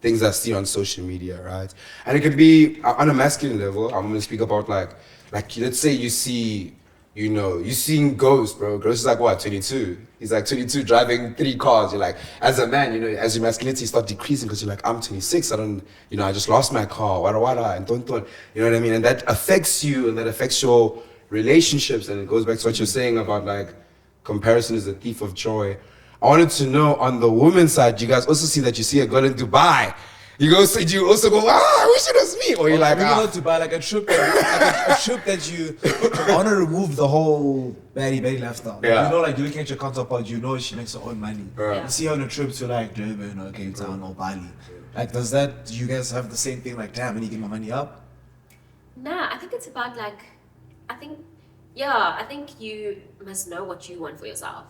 things I see on social media, right? And it could be on a masculine level. I'm gonna speak about like let's say you see. You know, you seeing Ghost, bro. Ghost is like what, 22? He's like 22 driving 3 cars. You're like, as a man, you know, as your masculinity start decreasing because you're like, I'm 26. I just lost my car. Wada, and don't. You know what I mean? And that affects you, and that affects your relationships. And it goes back to what you're saying about like comparison is the thief of joy. I wanted to know on the woman's side, you guys also see that you see a girl in Dubai. You also go, I wish it was me. Or you're like, you know, to buy like a trip that you want to remove the whole baddie lifestyle. Yeah. You know, like you're looking at your counterpart, you know she makes her own money. Yeah. You see her on a trip to like Durban or Cape Town or Bali. Like, do you guys have the same thing? Like, damn, I need to get my money up? Nah, I think it's about like, I think you must know what you want for yourself.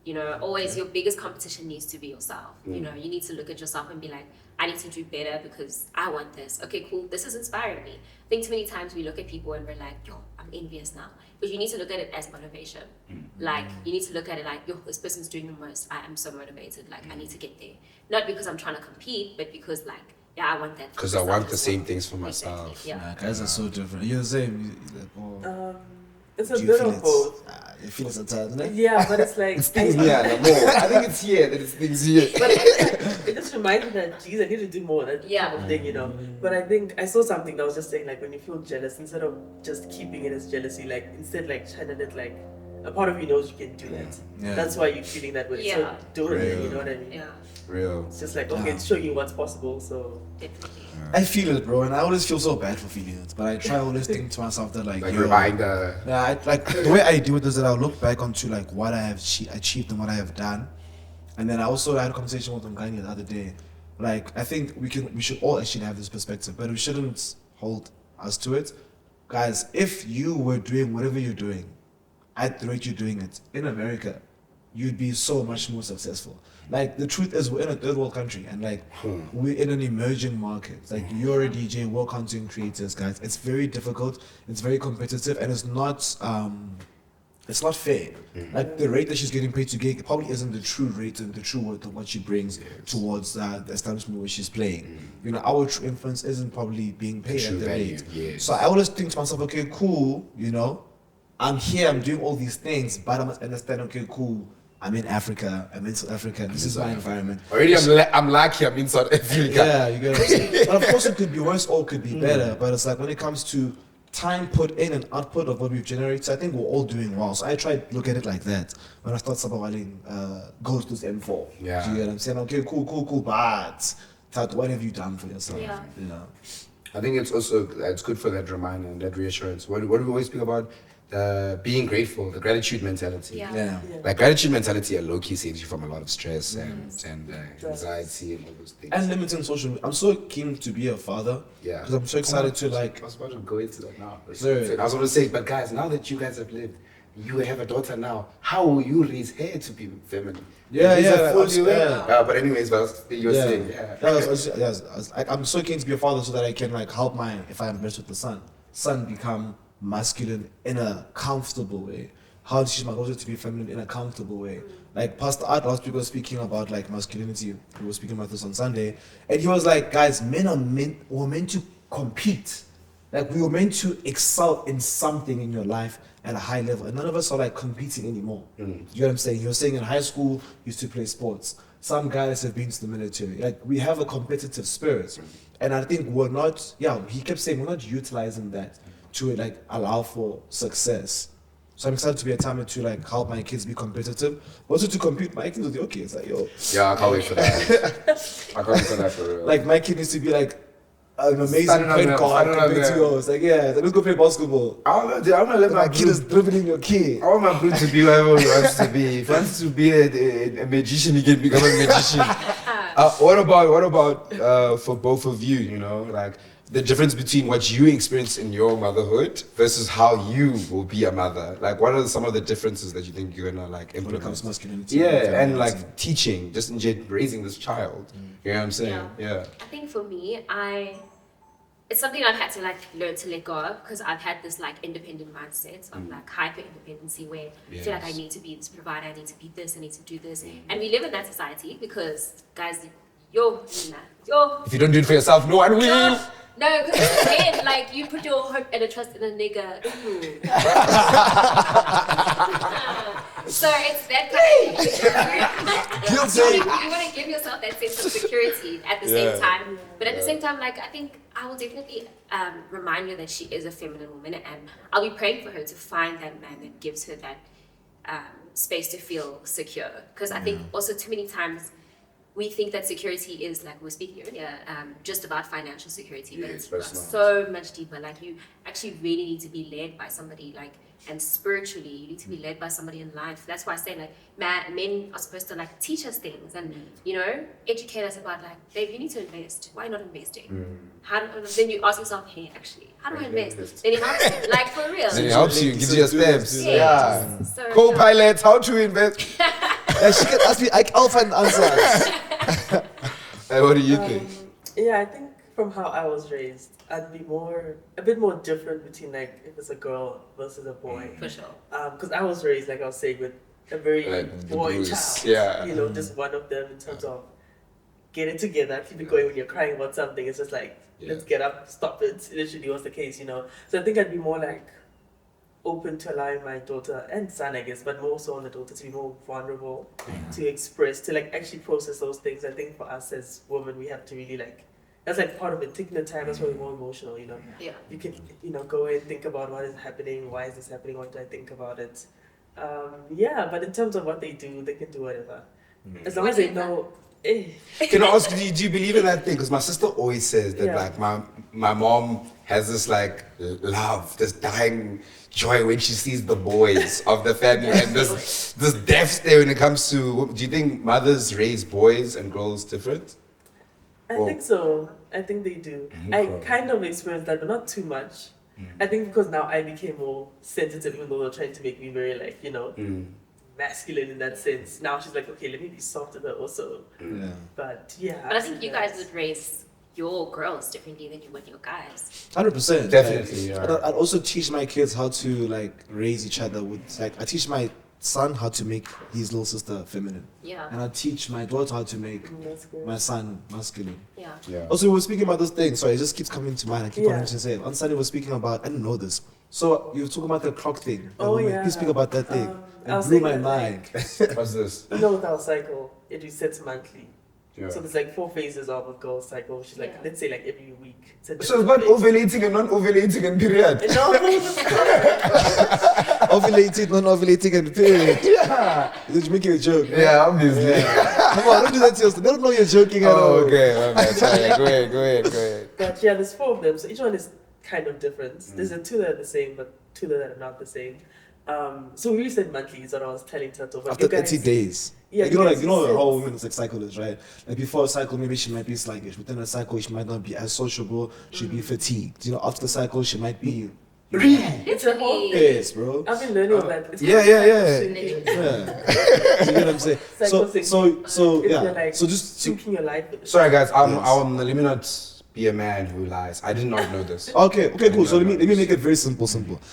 You know, always your biggest competition needs to be yourself. You know, you need to look at yourself and be like, I need to do better because I want this. Okay, cool. This is inspiring me. I think too many times we look at people and we're like, yo, I'm envious now. But you need to look at it as motivation. Like, you need to look at it like, yo, this person's doing the most. I am so motivated. Like, I need to get there. Not because I'm trying to compete, but because like, yeah, I want that. Because I want the same things for myself. Exactly. Yeah. Nah, guys are so different. You're the same. It's a Do you bit feel of it? both. You feel it sometimes, isn't it? Yeah, but it's like It's things here, no more. I think it's here that it's things here. But it just reminds me that, geez, I need to do more, that Yeah. kind of thing, you know. But I think I saw something that was just saying, like, when you feel jealous, instead of just keeping it as jealousy, like, instead, like, channel it, like, a part of you knows you can do that. Yeah. That's why you're feeling that way. Yeah. So do it, Real. you know what I mean? Yeah, Real. It's just like, okay, it's showing you what's possible, so. definitely. I feel it, bro, and I always feel so bad for feeling it. But I try always think to myself that like, Like yo, you're buying the. yeah, like the way I do it is that I'll look back onto like what I have achieved and what I have done, and then I also had a conversation with Mngani the other day. Like, I think we should all actually have this perspective, but we shouldn't hold us to it, guys. If you were doing whatever you're doing, at the rate you're doing it in America, you'd be so much more successful. Like, the truth is, we're in a third world country, and like, we're in an emerging market. Like, you're a DJ, we're content creators, guys. It's very difficult, it's very competitive, and it's not fair. Like, the rate that she's getting paid to gig probably isn't the true rate and the true worth of what she brings towards the establishment where she's playing. You know, our true influence isn't probably being paid True at the value, rate. yes. So I always think to myself, okay, cool, you know, I'm here, I'm doing all these things, but I must understand, okay, cool, I'm in Africa, I'm in South Africa, this is my environment. Already, I'm lucky I'm in South Africa. Yeah, you get what I'm saying? But of course it could be worse or it could be better, but it's like when it comes to time put in and output of what we've generated, I think we're all doing well. So I try to look at it like that when I start sabawaling goes to Mpho. Yeah. Do you get what I'm saying? Okay, cool, but Thato, what have you done for yourself? Yeah. You know? I think it's also it's good for that reminder and that reassurance. What do we always speak about? Being grateful, the gratitude mentality. Yeah. Yeah. Like, gratitude mentality low-key saves you from a lot of stress and anxiety and all those things. And limiting social media. I'm so keen to be a father. Yeah. Because I'm so excited to like. I was about to go into that now. Sorry. I was going to say, but guys, now that you guys have lived, you have a daughter now. How will you raise her to be feminine? Yeah, Raise yeah, her fully yeah. well. But anyways, but you were saying, I'm so keen to be a father so that I can like help if I am blessed with the son become masculine in a comfortable way. How to teach my daughter to be feminine in a comfortable way. Like Pastor Art last week was speaking about like masculinity. We were speaking about this on Sunday, and he was like, guys, were meant to compete. Like, we were meant to excel in something in your life at a high level, and none of us are like competing anymore. You know what I'm saying? He was saying in high school, you used to play sports. Some guys have been to the military. Like, we have a competitive spirit, and I think we're not. Yeah, he kept saying we're not utilizing that to like allow for success. So I'm excited to be a time to like help my kids be competitive, but also to compete my kids with your kids. Like, yo, yeah, I can't wait for that. I can't wait for that for real. like my kid needs to be like an amazing point guard compared to yours. Like, yeah, let's go play basketball. I want to let My kid is dribbling your kid. I want my blue to be whatever he wants to be. If he wants to be a magician, he can become a magician. What about for both of you, you know, like the difference between what you experience in your motherhood versus how you will be a mother? Like, what are some of the differences that you think you're gonna like implement? When it comes to masculinity. Yeah, and like teaching, just in raising this child. You know what I'm saying? Yeah. I think for me, it's something I've had to like learn to let go of, because I've had this like independent mindset of like hyper independency where I feel like I need to be this provider, I need to be this, I need to do this, and we live in that society because guys, yo. If you don't do it for yourself, no one will. No, because then, like, you put your hope and a trust in a nigga. So it's that kind of thing. You want to give yourself that sense of security at the same time. But at the same time, like, I think I will definitely remind her that she is a feminine woman, and I'll be praying for her to find that man that gives her that space to feel secure. Because I think also too many times we think that security is, like we were speaking earlier, just about financial security, but it's that's not. so much deeper. Like you actually really need to be led by somebody, like, and spiritually, you need to be led by somebody in life. That's why I say, like, men are supposed to, like, teach us things and, you know, educate us about, like, babe, you need to invest. Why not investing? Then you ask yourself, hey, actually, how do I invest? Then it helps you, like, for real. Then it helps you, gives you a steps. Yeah. So, Co-pilot, how to invest. She can ask me, I'll find answers. Hey, what do you think? Yeah, I think from how I was raised, I'd be a bit more different between like if it's a girl versus a boy. for sure. Because I was raised, like I was saying, with a very Like the boy Bruce, child. yeah. You know, just one of them in terms of get it together, keep it going when you're crying about something. It's just like, let's get up, stop it. Literally was the case, you know. So I think I'd be more like open to allowing my daughter and son, I guess, but more so on the daughter to be more vulnerable, to express, to like actually process those things. I think for us as women, we have to really like, that's like part of it, taking the time, that's why we're more emotional, you know. Yeah. You can, you know, go and think about what is happening, why is this happening, what do I think about it. But in terms of what they do, they can do whatever. As long as they know, Can I ask you, do you believe in that thing? Because my sister always says that, like, my mom has this, like, love, this dying joy when she sees the boys of the family, and this depth there when it comes to, do you think mothers raise boys and girls different? I think so. I think they do. I kind of experienced that, but not too much. I think because now I became more sensitive, even though they're trying to make me very, like, you know, masculine in that sense. Now she's like, okay, let me be soft with her also. Yeah. But yeah. But I think you guys would raise your girls differently than you would your guys. 100%. Definitely, yeah. I'd also teach my kids how to like raise each other with, like, I teach my son how to make his little sister feminine. Yeah. And I teach my daughter how to make That's good. my son masculine. Yeah. Also, we were speaking about this thing. Sorry, it just keeps coming to mind. I keep Yeah. wanting to say it. On Sunday, we were speaking about, I didn't know this. So you were talking about the clock thing. Oh, yeah. Please speak about that thing. I It was blew my thinking, mind. What's this? You know, with our cycle, it resets monthly. Yeah. So there's like 4 phases of a girl's cycle, which is like, Yeah. let's say like every week. It's a So it's different about phase. ovulating and non-ovulating and period. No, Ovulating, non-ovulating, and period. Yeah. Did you make it a joke? Yeah, obviously. Come on, don't do that to yourself. They don't know you're joking at all. Oh, okay. My bad. Sorry. Go ahead. but yeah, there's 4 of them. So each one is kind of different. There's the 2 that are the same, but 2 that are not the same. So we said monthly is what I was telling Thato. But After you guys, 30 days. Yeah, Like, you know, you like, guys you know said- how women's like cycle is, right? Like before a cycle, maybe she might be sluggish. Within a cycle, she might not be as sociable. She'll be fatigued. You know, after the cycle, she might be. Really? It's a whole Yes, bro. I've been learning of that. It's yeah, called yeah. cycle syncing. Yeah. You get what I'm saying? Cycle syncing. If yeah. you're like So just syncing your life. Sorry, guys. Yes. Let me not be a man who lies. I did not know this. okay, cool. So let me make it very simple.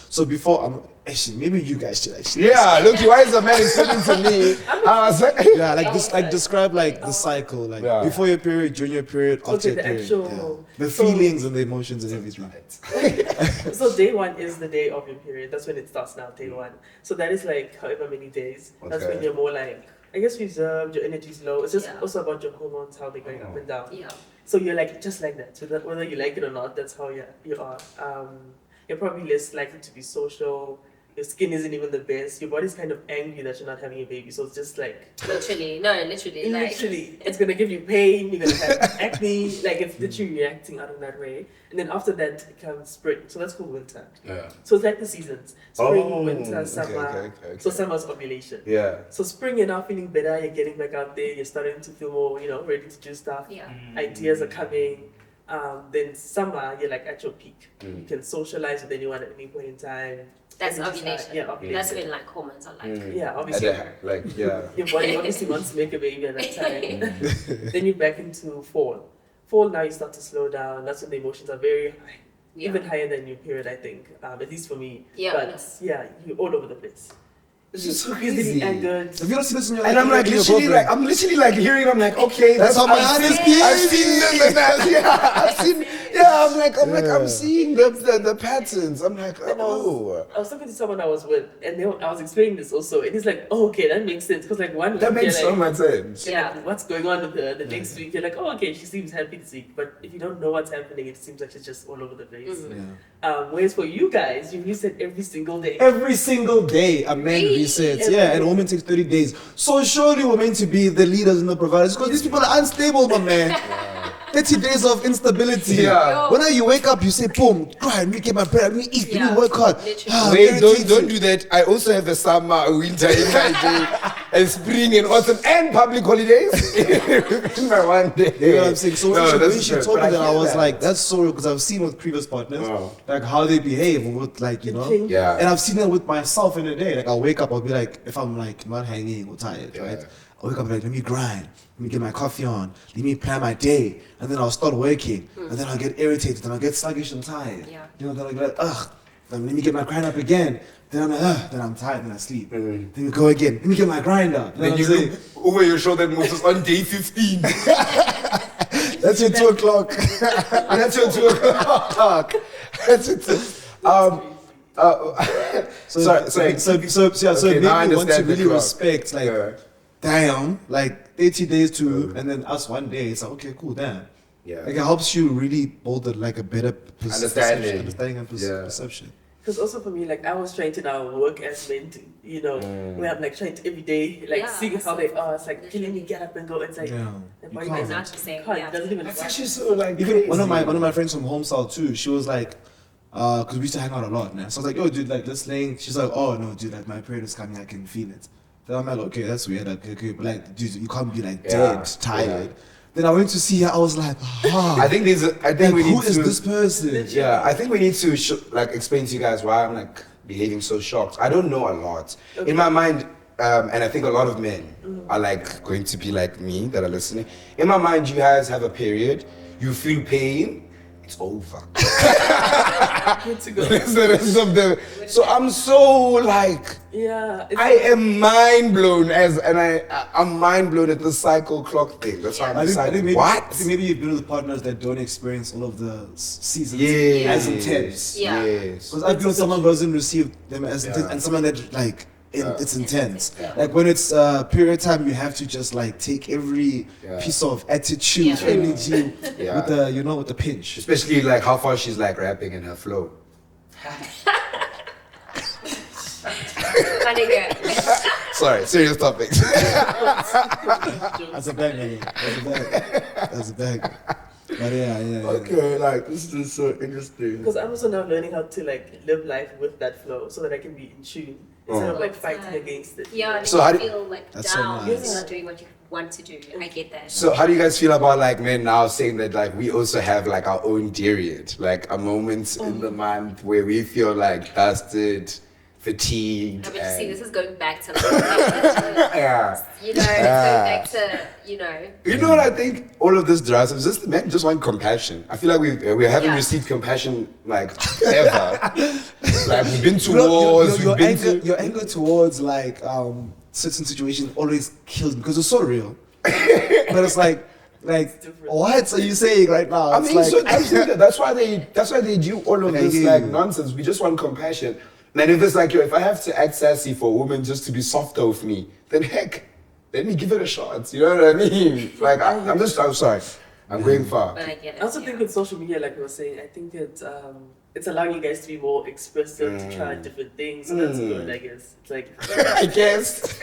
So before actually maybe you guys should actually. Yeah, look, why is a man speaking to me? I was like, Yeah, like this, like describe like the cycle, like Yeah. before your period, during your period, after Okay, your the period. actual- The so- feelings and the emotions and everything. So day 1 is the day of your period. That's when it starts now, day 1. So that is like however many days. That's Okay. when you're more like, I guess, reserved, your energy's low. It's just Yeah. also about your hormones, how they're going up and down. Yeah. So you're like just like that. So that whether you like it or not, that's how you are. You're probably less likely to be social. Your skin isn't even the best. Your body's kind of angry that you're not having a baby. So it's just like Literally. literally, it's gonna give you pain. You're gonna have acne. Like it's literally reacting out of that way. And then after that comes spring. So that's called winter. yeah. So it's like the seasons: spring, Oh, winter, okay, summer. okay. So summer's ovulation. Yeah. So spring, you're now feeling better. You're getting back out there. You're starting to feel more, ready to do stuff. Yeah. Ideas are coming. Then summer, you're like at your peak. You can socialize with anyone at any point in time. That's Energy ovulation. side- Yeah, ovulation. That's when like hormones are like. Yeah, obviously. Yeah. Your body obviously wants to make a baby at that time. Then you're back into fall. Fall, now you start to slow down. That's when the emotions are very high. Yeah. Even higher than your period, I think. At least for me. Yeah, But yes. yeah, you're all over the place. It's just so Easily crazy. angered. If you don't see this in your And life, I'm like you're literally girlfriend. like I'm literally like hearing. I'm like, okay, That's how my I've heart is seen- beating. I've seen them. Yeah, I've seen. Yeah, I'm like, I'm seeing the patterns. I'm like, And I was talking to someone I was with, and I was explaining this also, and he's like, "Oh, okay, that makes sense." Because like one that week makes you're so like, much sense. Yeah. what's going on with her? The next week you're like, "Oh, okay, she seems happy this week," but if you don't know what's happening, it seems like she's just all over the place. Whereas for you guys, you reset every single day. Every single day, a man resets. Yeah, and a woman takes 30 days. So surely we're meant to be the leaders and the providers because these people are unstable, my man. 30 days of instability. Yeah. When you wake up, you say, boom, cry, let me get my bread, let me eat, let me work hard. Wait, don't do that. I also have a summer, a winter in my day, and spring and autumn and public holidays in my one day. You know what I'm saying? So when she true, told me but that, I was that. like, that's so real because I've seen with previous partners, like how they behave with like, you know. Yeah. And I've seen that with myself in a day. Like I'll wake up, I'll be like, if I'm like not hanging or tired, right? I'll wake up like, let me grind, let me get my coffee on, let me plan my day, and then I'll start working, and then I'll get irritated, and I'll get sluggish and tired. Yeah. You know, then I'll be like, ugh, then let me get my grind up again. Then I'm like, ugh, then I'm tired, then I sleep. Then we go again, let me get my grind up. Then you look over your shoulder and Moses on day 15. That's your 2 o'clock. That's your 2 o'clock. That's it. Sorry. So Okay, it now I made me want to understand the really clock. respect, like, damn, like 30 days to, and then us one day. It's like, okay, cool, damn. Yeah. Like it helps you really build like a better Understanding. understanding and Yeah. perception. Because also for me, like I was trying to now work as men to, you know, we have like trying to every day, like seeing how they are. It's like killing me, get up and go. It's like, Yeah. the You body can't. doesn't- Not the same, can't, yeah. doesn't even It's work. actually so like Even one of my friends from home south too, she was like, because we used to hang out a lot, man. So I was like, yo, dude, like let's lay. She's like, oh no, dude, like my period is coming, I can feel it. Then I'm like, okay, that's weird. Like, okay, but like, dude, you can't be like dead, tired. Then I went to see her. I was like, I think there's. I think we need who to. is this person? Yeah, I think we need to like explain to you guys why I'm like behaving so shocked. I don't know a lot. In my mind, and I think a lot of men are like going to be like me that are listening. In my mind, you guys have a period, you feel pain, it's over. Good to go. It's the rest of the. So I'm so like. Yeah. It's I am mind blown I'm mind blown at the cycle clock thing. That's why I'm I deciding. think maybe, What? I think maybe you've been with partners that don't experience all of the seasons Yes. as intense. Yeah. Yes. Because I've been with someone who doesn't receive them as intense, and someone that like it's intense. Like when it's period time, you have to just like take every piece of attitude, energy with the with the pinch. Especially like how far she's like rapping in her flow. Funny girl. Sorry, serious topics. That's a bag, man. That's a bag. But yeah. Okay, like this is so interesting. Because I'm also now learning how to like live life with that flow so that I can be in tune instead of like fighting against it. Yeah, and So you how do- feel like That's so down nice. because you're not doing what you want to do. I get that. So how do you guys feel about like men now saying that like we also have like our own period, like a moment in the month where we feel like dusted, fatigued, No, but you see, and this is going back to like, yeah. you know, it's going back to, you know. You know what I think? All of this drives us. Just men just want compassion. I feel like we haven't Yeah. received compassion like ever. Like we've been to Your- wars. your We've been anger, your anger towards like certain situations always kills me because it's so real. But it's like what are you saying right now? I It's mean, like, so that's why they do all of I this hear like you. nonsense. We just want compassion. And if it's like, yo, if I have to act sassy for a woman just to be softer with me, then heck, let me give it a shot. You know what I mean? Like I'm sorry, I'm going far. But I get it. I also think with social media, like we were saying, I think it's allowing you guys to be more expressive, to try different things. So that's good, I guess. It's like I guess.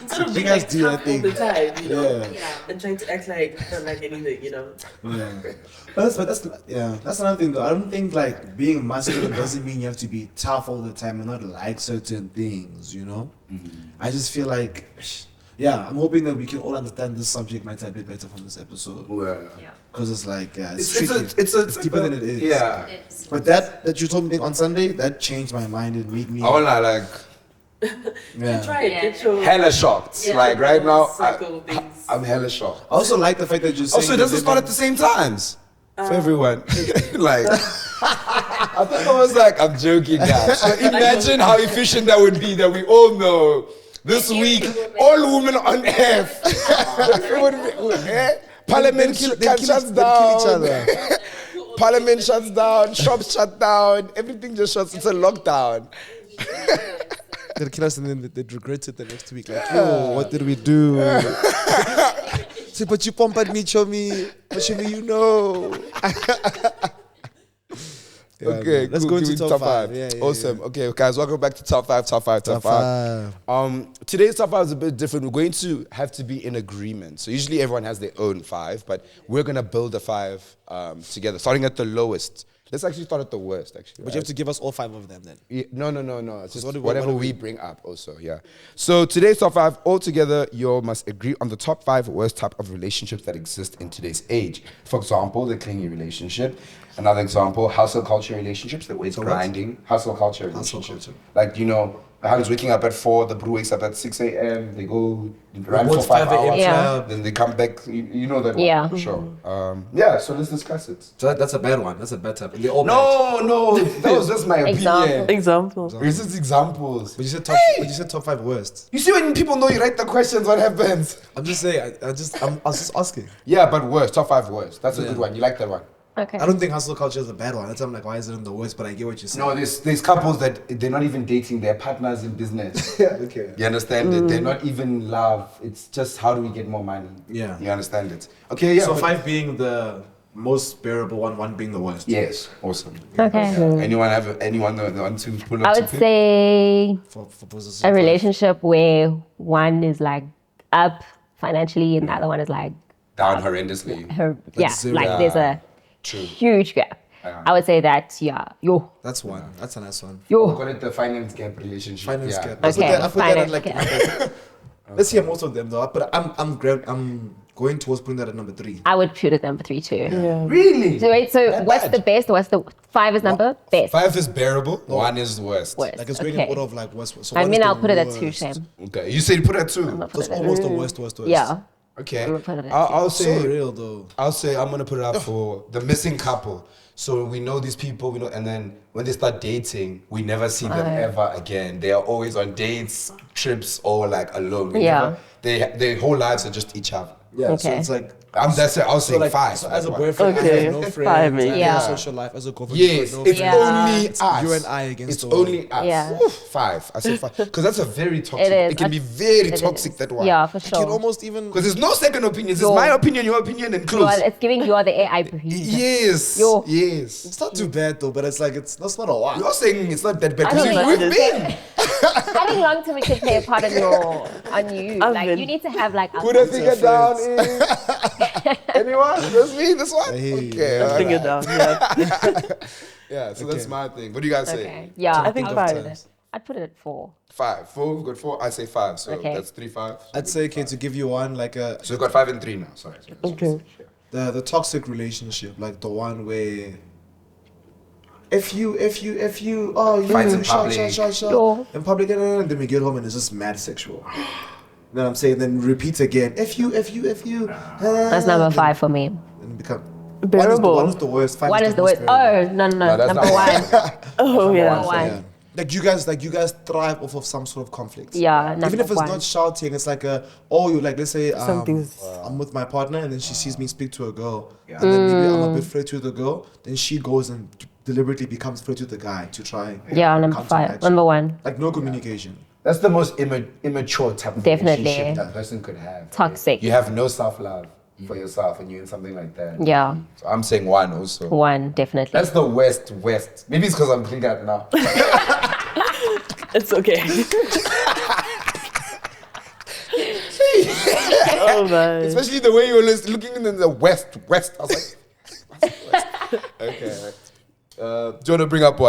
instead of You being guys like do that tough all the thing. time, you know, Yeah. and trying to act like I don't like anything, you know. Yeah. But that's another thing though. I don't think like being masculine doesn't mean you have to be tough all the time and not like certain things, you know? I just feel like I'm hoping that we can all understand this subject matter a bit better from this episode. Well, Yeah. Because it's like, it's it's tricky. it's deeper than it is. Yeah. It's, But that you told me on Sunday, that changed my mind and made me I wanna like Try it, get your hella shocked. Yeah. like right now, Cycle things. I'm hella shocked. I also like the fact that you're saying Also, it doesn't start at the same times for everyone. Like, I thought I was like, I'm joking, guys. So imagine how efficient that would be. That we all know this week, all women on earth. It would be- Parliament shuts down. Parliament shuts down. Shops shut down. Everything just shuts. It's a lockdown. They'd kill us and then they'd regret it the next week. Like, oh, what did we do? Say, but you pampered me, Chomi. But Chomi, you know. Okay, Let's cool. go into Give me top five. Yeah, Awesome. Okay, guys, welcome back to top five. Today's top five is a bit different. We're going to have to be in agreement. So usually everyone has their own five, but we're gonna build a five together, starting at the lowest. Let's actually start at the worst, actually. But you have to give us all 5 of them then. Yeah, no. It's just what whatever do we bring up also, yeah. So today's top five, all together, you all must agree on the top 5 worst type of relationships that exist in today's age. For example, the clingy relationship. Another example, hustle culture relationships, the way it's grinding. Hustle culture relationships. Like, Hans waking up at 4, the bro wakes up at 6 a.m., they go run for 5 hours, then they come back, you know that one, for sure. So let's discuss it. So that's a bad one. That's a bad type. No, that was just my opinion. Examples. It's just examples. But you said top 5 worst. You see when people know you write the questions, what happens? I'm just saying, I was just asking. Yeah, but worst, top 5 worst. That's a good one. You like that one? Okay. I don't think hustle culture is a bad one. That's why I'm like, why is it in the worst? But I get what you're saying. No, there's couples that they're not even dating, they're partners in business. Okay. You understand it? They're not even love. It's just how do we get more money? Yeah. You understand it? Okay, yeah. So 5 being the most bearable one, 1 being the worst. Yes, awesome. Okay. Yeah. Anyone want to pull up? I would say For positive a relationship where one is like up financially and the other one is like Down horrendously. there's a huge gap. I would say that, That's one. That's a nice one. We'll call it the finance gap relationship. Finance yeah. gap. I put that at like. Let's hear most of them though. But I'm going towards putting that at number 3. I would put it number 3 too. Yeah. Really? So wait, That what's bad? the best? What's the 5 is number? Best. 5 is bearable. 1 is worst. Worst. Like it's going in order of like worst. So I one mean, is the I'll put it at 2, worst. Shame. Okay, you said put it at 2. That's almost the worst. Yeah. Okay. I'm gonna put it at I'll So say real though. I'll say I'm gonna put it up for the missing couple. So we know these people, and then when they start dating, we never see them ever again. They are always on dates, trips, or like alone. Their whole lives are just each other. Yeah. So Okay. it's like. That's it. I'll say like, 5. So as a That's boyfriend, I Okay, have no 5 friends. maybe. I Yeah. have a social life. As a girlfriend, Yes, you have no it's friends. only It's us. you and I against It's the world. only us. Yeah. 5. I say 5 because that's a very toxic. It is. It can be very It toxic. is. That one. Yeah, for You can sure. almost even. Because there's no second opinions. It's my opinion, your opinion, and close. It's giving you are the AI breather. Yes. Yo. Yes. It's not too bad though, but it's like that's not a lot. You're saying it's not that bad I because don't we've know. been. I think long term it could play a part on you. I've Like been- you need to have like Put a finger down. Anyone? That's me. This one. Hey. Okay. Finger alright. down. Yeah. Yeah. So that's my thing. What do you guys say? Okay. Yeah. I think would 5. put it- I'd put it at 4. 5. 4. We've got 4. I say 5. So Okay. that's 3, 5. I'd say okay to give you one like a So we've got 5 and 3 now. Sorry. Okay. the toxic relationship, like the one where if you Fights in public. Yo. in public and then we get home and it's just mad sexual. Then I'm saying then repeat again. If you That's number 5 for me. and become Bearable. One is the worst. 5 One is the worst. bearable. Oh no, that's number not 1. Oh, yeah. Number 1. Yeah. Like you guys thrive off of some sort of conflict. Yeah, Even number if it's 1. not shouting, it's like let's say Something's- I'm with my partner and then she sees me speak to a girl and then maybe I'm a bit flirty with the girl, then she goes and deliberately becomes flirty with the guy to try. Yeah, number 5. counteract. Number 1. Like no communication. That's the most immature type of Definitely. relationship that person could have. Toxic. You have no self-love for yourself and you're in something like that. Yeah. So I'm saying 1 also. 1 definitely. That's the worst. Maybe it's because I'm clean now. It's okay. Oh man. Especially the way you were looking in the west. I was like, west. Okay. Do you want to bring up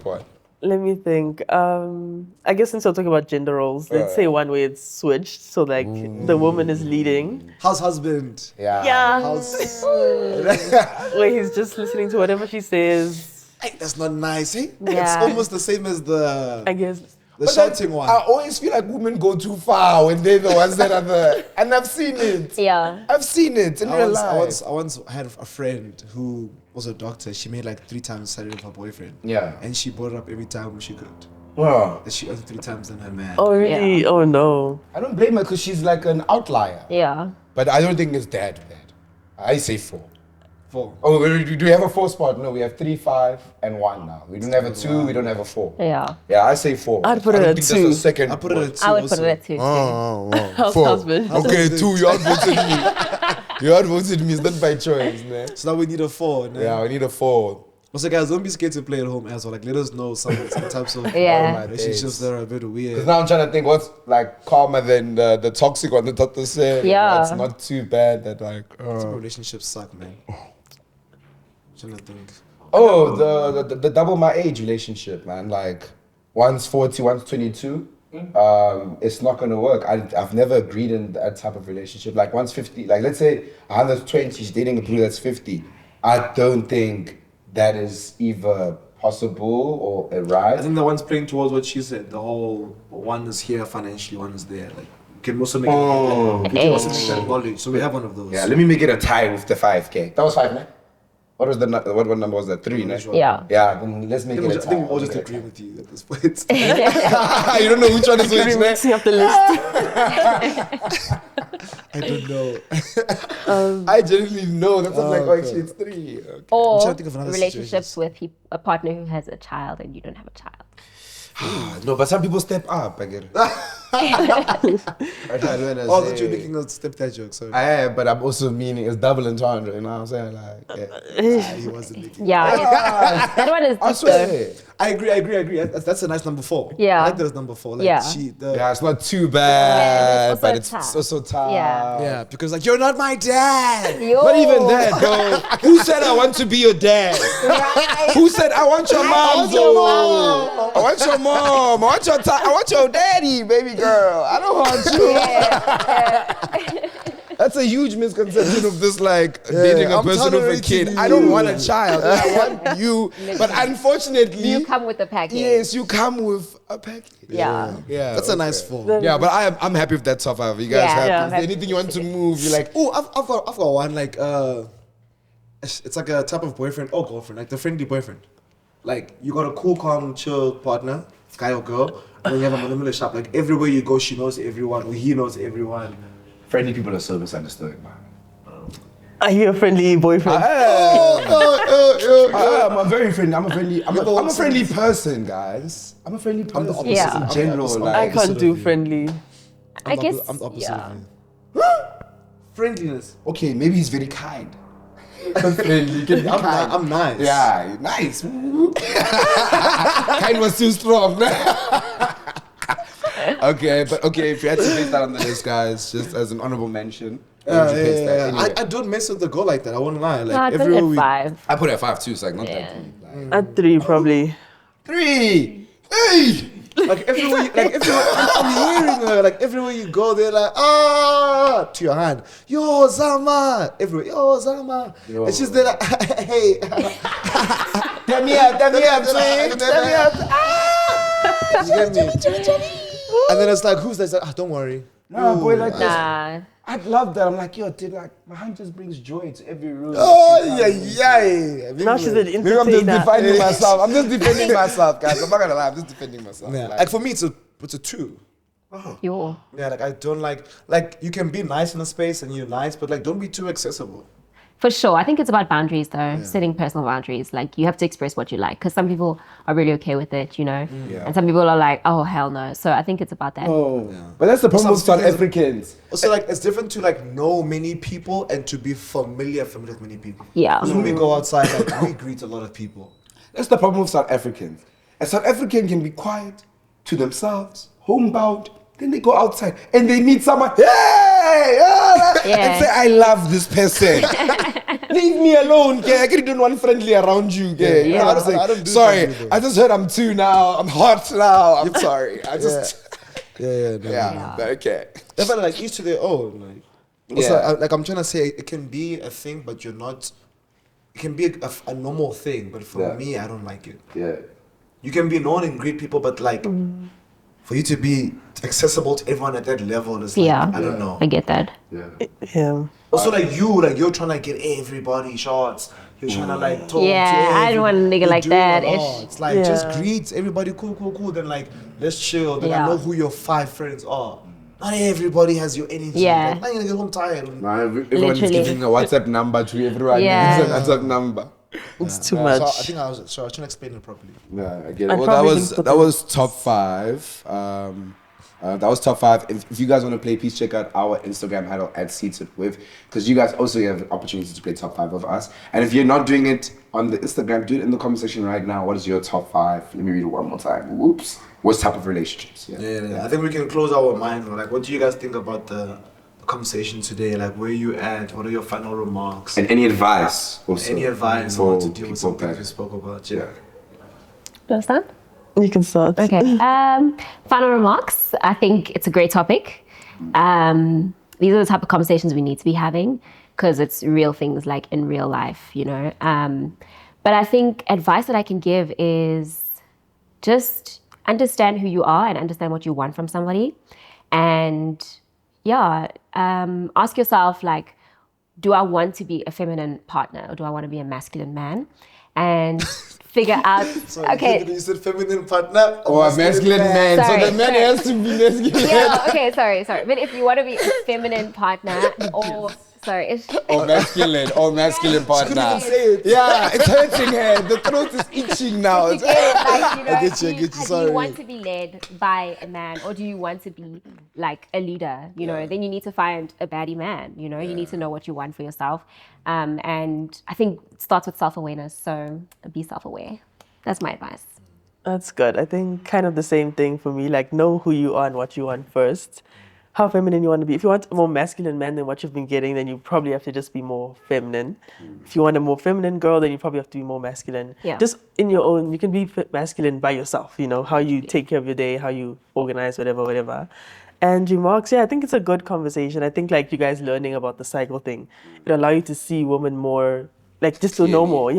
one? Let me think. I guess since we're talking about gender roles, let's say one way it's switched. So like the woman is leading. How's husband? Yeah. How's Where he's just listening to whatever she says. hey, that's not nice, eh? Yeah. It's almost the same as I the guess. shouting one. I always feel like women go too far when they're the ones that are the. And I've seen it. Yeah. I've seen it in real life. I once had a friend who was a doctor. She made like 3 times the salary of her boyfriend. Yeah. And she brought it up every time she could. Wow. That she earned 3 times than her man. Oh really? Yeah. Oh no. I don't blame her because she's like an outlier. Yeah. But I don't think it's that bad. I say 4. 4. Oh, do we have a 4 spot? No, we have 3, 5, and 1 now. We don't have a 2, we don't have a 4. Yeah. Yeah, I say 4. I'd put it I don't at think 2. There's a second. I put it at 2 I would also. put it at 2 too. House husband. Okay, 2. You outvoted me. You outvoted me. It's not by choice, man. So now we need a 4. Yeah, we need a 4. Also, guys, don't be scared to play at home as well. Like, let us know some types of Yeah. relationships that are a bit weird. Because now I'm trying to think what's like calmer than the toxic one that Thato said. Yeah. It's not too bad that like. Some relationships suck, man. Trying to think. Oh, the double my age relationship, man. Like, one's 40, one's 22. It's not gonna work. I've never agreed in that type of relationship. Like, one's 50. Like, let's say Hannah's 20, she's dating a blue that's 50. I don't think that is either possible or a right. I think the one's playing towards what she said. The whole one is here financially, one is there. Like, you can also make Oh, it. You can also make that knowledge. So we have one of those. Yeah, let me make it a tie with the 5K. That was 5, ne? What was what number was that? 3, ne? Yeah. Yeah, then let's make it a tie. I think we all just agree with you at this point. You don't know which one is which, ne? Mixing up the list. I don't know. I genuinely know. That's why I'm like, oh, okay. actually, it's 3. Okay. Or trying to think of another relationships with a partner who has a child and you don't have a child. No, but some people step up, I get it. Oh, that you're making a stepdad joke, sorry. I am, but I'm also meaning it's double entendre, you know what I'm saying? Like, yeah. He wasn't making Yeah. that one is I deep though. swear. I agree. That's a nice number 4. Yeah. I like that as number 4. Like, Yeah. Yeah, it's not too bad, Yeah, but it's it's also also tough. Yeah. Yeah, because like, you're not my dad. Yo. Not even that, bro. Who said I want to be your dad? Who said I want your mom, though? I want your mom. I want your daddy, baby girl. I don't want you. That's a huge misconception of this, like, dating a I'm person with a tolerating kid. you. I don't want a child. I want you. But unfortunately, You come with the package. yes, you come with a package. Yeah. Yeah, That's a nice 4. Yeah, but I'm happy with that top 5. You guys Yeah. happy? Yeah, Is there happy. anything you want to move? You're like, Oh, I've got one like it's like a type of boyfriend or girlfriend, like the friendly boyfriend. Like, you got a cool, calm, chill partner, guy or girl, and then you have a minimalist shop. Like, everywhere you go, she knows everyone, or he knows everyone. friendly people are so misunderstood, man. Are you a friendly boyfriend? I'm a very friendly. I'm a friendly person, guys. I'm a friendly person. opposite. Yeah. In general, I'm the like I can't opposite do of you. friendly. I guess. I'm the opposite Yeah. of you. Friendliness. okay, maybe he's very kind. Friendly, you can be kind. I'm nice. Yeah, nice. Kind was too strong. Okay, if you had to place that on the list, guys, just as an honorable mention, where would you place that? Anyway. I don't mess with the girl like that. I won't lie. Like, No, I put every it week. at 5. I put it at 5 too, so like not Yeah. that deep. Like, At 3 probably. 3. Hey. Like everywhere, I'm hearing her. Like everywhere you go, they're like, to your hand, yo Zama, everywhere, yo Zama, Yo. and she's there like, hey, Tell me up, twin. Tell me up. you get me? And then it's like, who's that? It's like, don't worry. Nah, boy, like this. Nah. I'd love that. I'm like, yo, dude, like, my hand just brings joy to every room. Oh yeah. Now she's an Maybe I'm just entertainer. defining myself. I'm just defending myself, guys. I'm not gonna lie. I'm just defending myself. Yeah. Like, Like for me, it's a 2. Yo. Yeah, like I don't like you can be nice in a space and you're nice, but like don't be too accessible. For sure. I think it's about boundaries though, setting personal boundaries. Like you have to express what you like because some people are really okay with it, you know? Yeah. And some people are like, oh, hell no. So I think it's about that. oh. But that's the problem with South Africans. Also, like it's different to like know many people and to be familiar with many people. Yeah. Because when we go outside, like we greet a lot of people. That's the problem with South Africans. A South African can be quiet to themselves, homebound. Then they go outside and they meet someone, hey, and say, I love this person. Leave me alone, okay? I can't do one friendly around you, okay? You know what I'm saying? I don't do sorry, friendly, though. I just heard I'm 2 now. I'm hot now. I'm sorry. I just, Yeah. but okay. They felt like each to their own. Like, also, Yeah. like I'm trying to say, it can be a thing, but you're not. It can be a normal thing, but for Yeah. me, I don't like it. Yeah. You can be known and greet people, but like, for you to be accessible to everyone at that level is like, Yeah. I don't know. I get that. Yeah. Yeah. Also, like you're trying to get everybody shots. You're trying to like talk Yeah, to I don't want a nigga You're like doing that, a lot. ish. It's like Yeah. just greet everybody, cool. Then like let's chill. Then I Yeah. know who your 5 friends are. Not everybody has your energy. Yeah. Like, I'm gonna get home tired. Now everyone's Literally. giving a WhatsApp number to everyone. Yeah. Needs a WhatsApp number. It's too So much. I think I was trying to explain it properly. Yeah, I get it. I'd Well, that probably was put that them- was top 5. That was top 5. If you guys want to play, please check out our Instagram handle at Seatedwith, because you guys also have an opportunity to play top 5 of us. And if you're not doing it on the Instagram, do it in the comment section right now. What is your top 5? Let me read it one more time. Whoops. What type of relationships? Yeah. I think we can close our minds. Like, what do you guys think about the conversation today? Like, where you at? What are your final remarks? And any advice also? Any advice on how to deal with some things we spoke about? Yeah. Do you understand? You can start. Okay. Final remarks. I think it's a great topic. These are the type of conversations we need to be having, because it's real things, like in real life, you know. But I think advice that I can give is just understand who you are and understand what you want from somebody. And ask yourself, like, do I want to be a feminine partner or do I want to be a masculine man? And figure out. Okay. You said feminine partner or a masculine man. Sorry, so the man has to be masculine. Yeah. Okay. Sorry. But if you want to be a feminine partner or masculine partner. Yeah, it's hurting her. The throat is itching now. You get it, like, you know, I get you. Sorry. Do you want to be led by a man, or do you want to be like a leader? You know, then you need to find a baddie man. You know, you need to know what you want for yourself. And I think it starts with self-awareness. So be self-aware. That's my advice. That's good. I think kind of the same thing for me. Like, know who you are and what you want first. How feminine you want to be. If you want a more masculine man than what you've been getting, then you probably have to just be more feminine. If you want a more feminine girl, then you probably have to be more masculine. Yeah. Just in your own, you can be masculine by yourself, you know, how you take care of your day, how you organize, whatever. And remarks, I think it's a good conversation. I think, like, you guys learning about the cycle thing, it allow you to see women more, like, just to know more,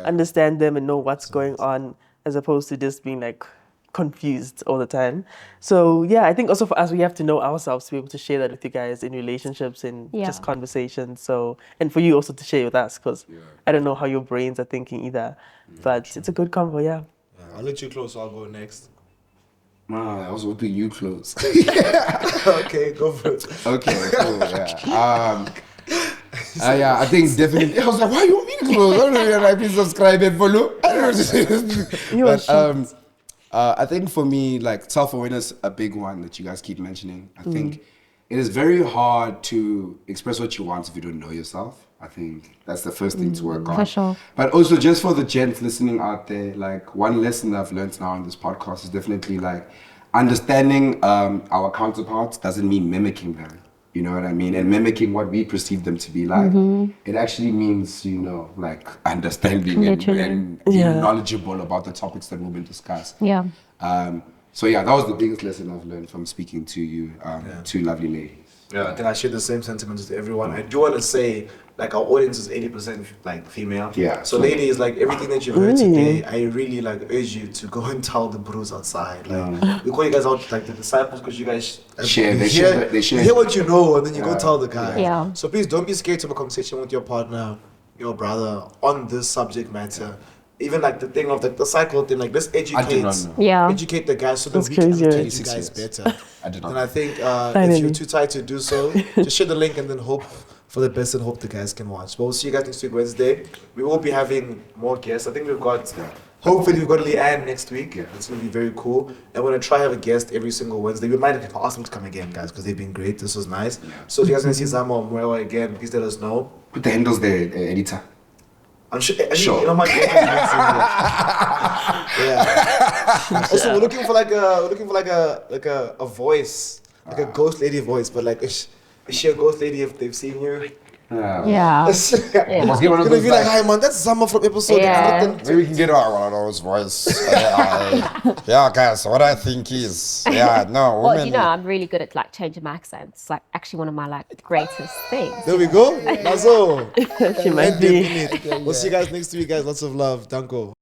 understand them and know what's going on, as opposed to just being like confused all the time. So I think also for us, we have to know ourselves to be able to share that with you guys in relationships and just conversations. So, and for you also to share with us, because I don't know how your brains are thinking either, but it's a good convo. I'll let you close, so I'll go next. I was hoping you close. Okay, go for it. Okay, cool, I think definitely. I was like, why you want me to close? I don't know if I subscribe and follow. I don't know what to say. I think for me, like, self-awareness, a big one that you guys keep mentioning. I think it is very hard to express what you want if you don't know yourself. I think that's the first thing to work on. For sure. But also, just for the gents listening out there, like, one lesson that I've learned now in this podcast is definitely, like, understanding our counterparts doesn't mean mimicking them. You know what I mean? And mimicking what we perceive them to be like. It actually means, you know, like, understanding and being knowledgeable about the topics that will be discussed. Yeah. So that was the biggest lesson I've learned from speaking to you, two lovely ladies. Yeah, I think I share the same sentiments with everyone. I do want to say, like, our audience is 80% like female. Yeah. So ladies, like, everything that you've heard today, I really like urge you to go and tell the bros outside. Like, we call you guys out like the disciples because you guys share. They hear what you know, and then you go tell the guys. Yeah. So please don't be scared to have a conversation with your partner, your brother, on this subject matter. Even like the thing of the cycle thing, like, let's educate the guys so that we can educate you guys better. And I think if you're too tired to do so, just share the link and then hope for the best and hope the guys can watch. But we'll see you guys next week, Wednesday. We will be having more guests. I think hopefully we've got Leanne next week. It's going to be very cool. And we're going to try have a guest every single Wednesday. We might ask them to come again, guys, because they've been great. This was nice. So if you guys want to see Zama or Mwewa again, please let us know. Put the handles there, editor. I'm sure. You know, my Also, we're looking for a voice, like a ghost lady voice. But like, is she a ghost lady if they've seen you? Yeah. Must get one of those. Be like, hi man, that's Zama from episode. Maybe we can get one of those voice. Guys, what I think is, women. Well, you know, I'm really good at, like, changing my accent. It's, like, actually one of my, like, greatest things. There we go. Nazo. She might be. We'll see you guys next week, guys. Lots of love. Danko.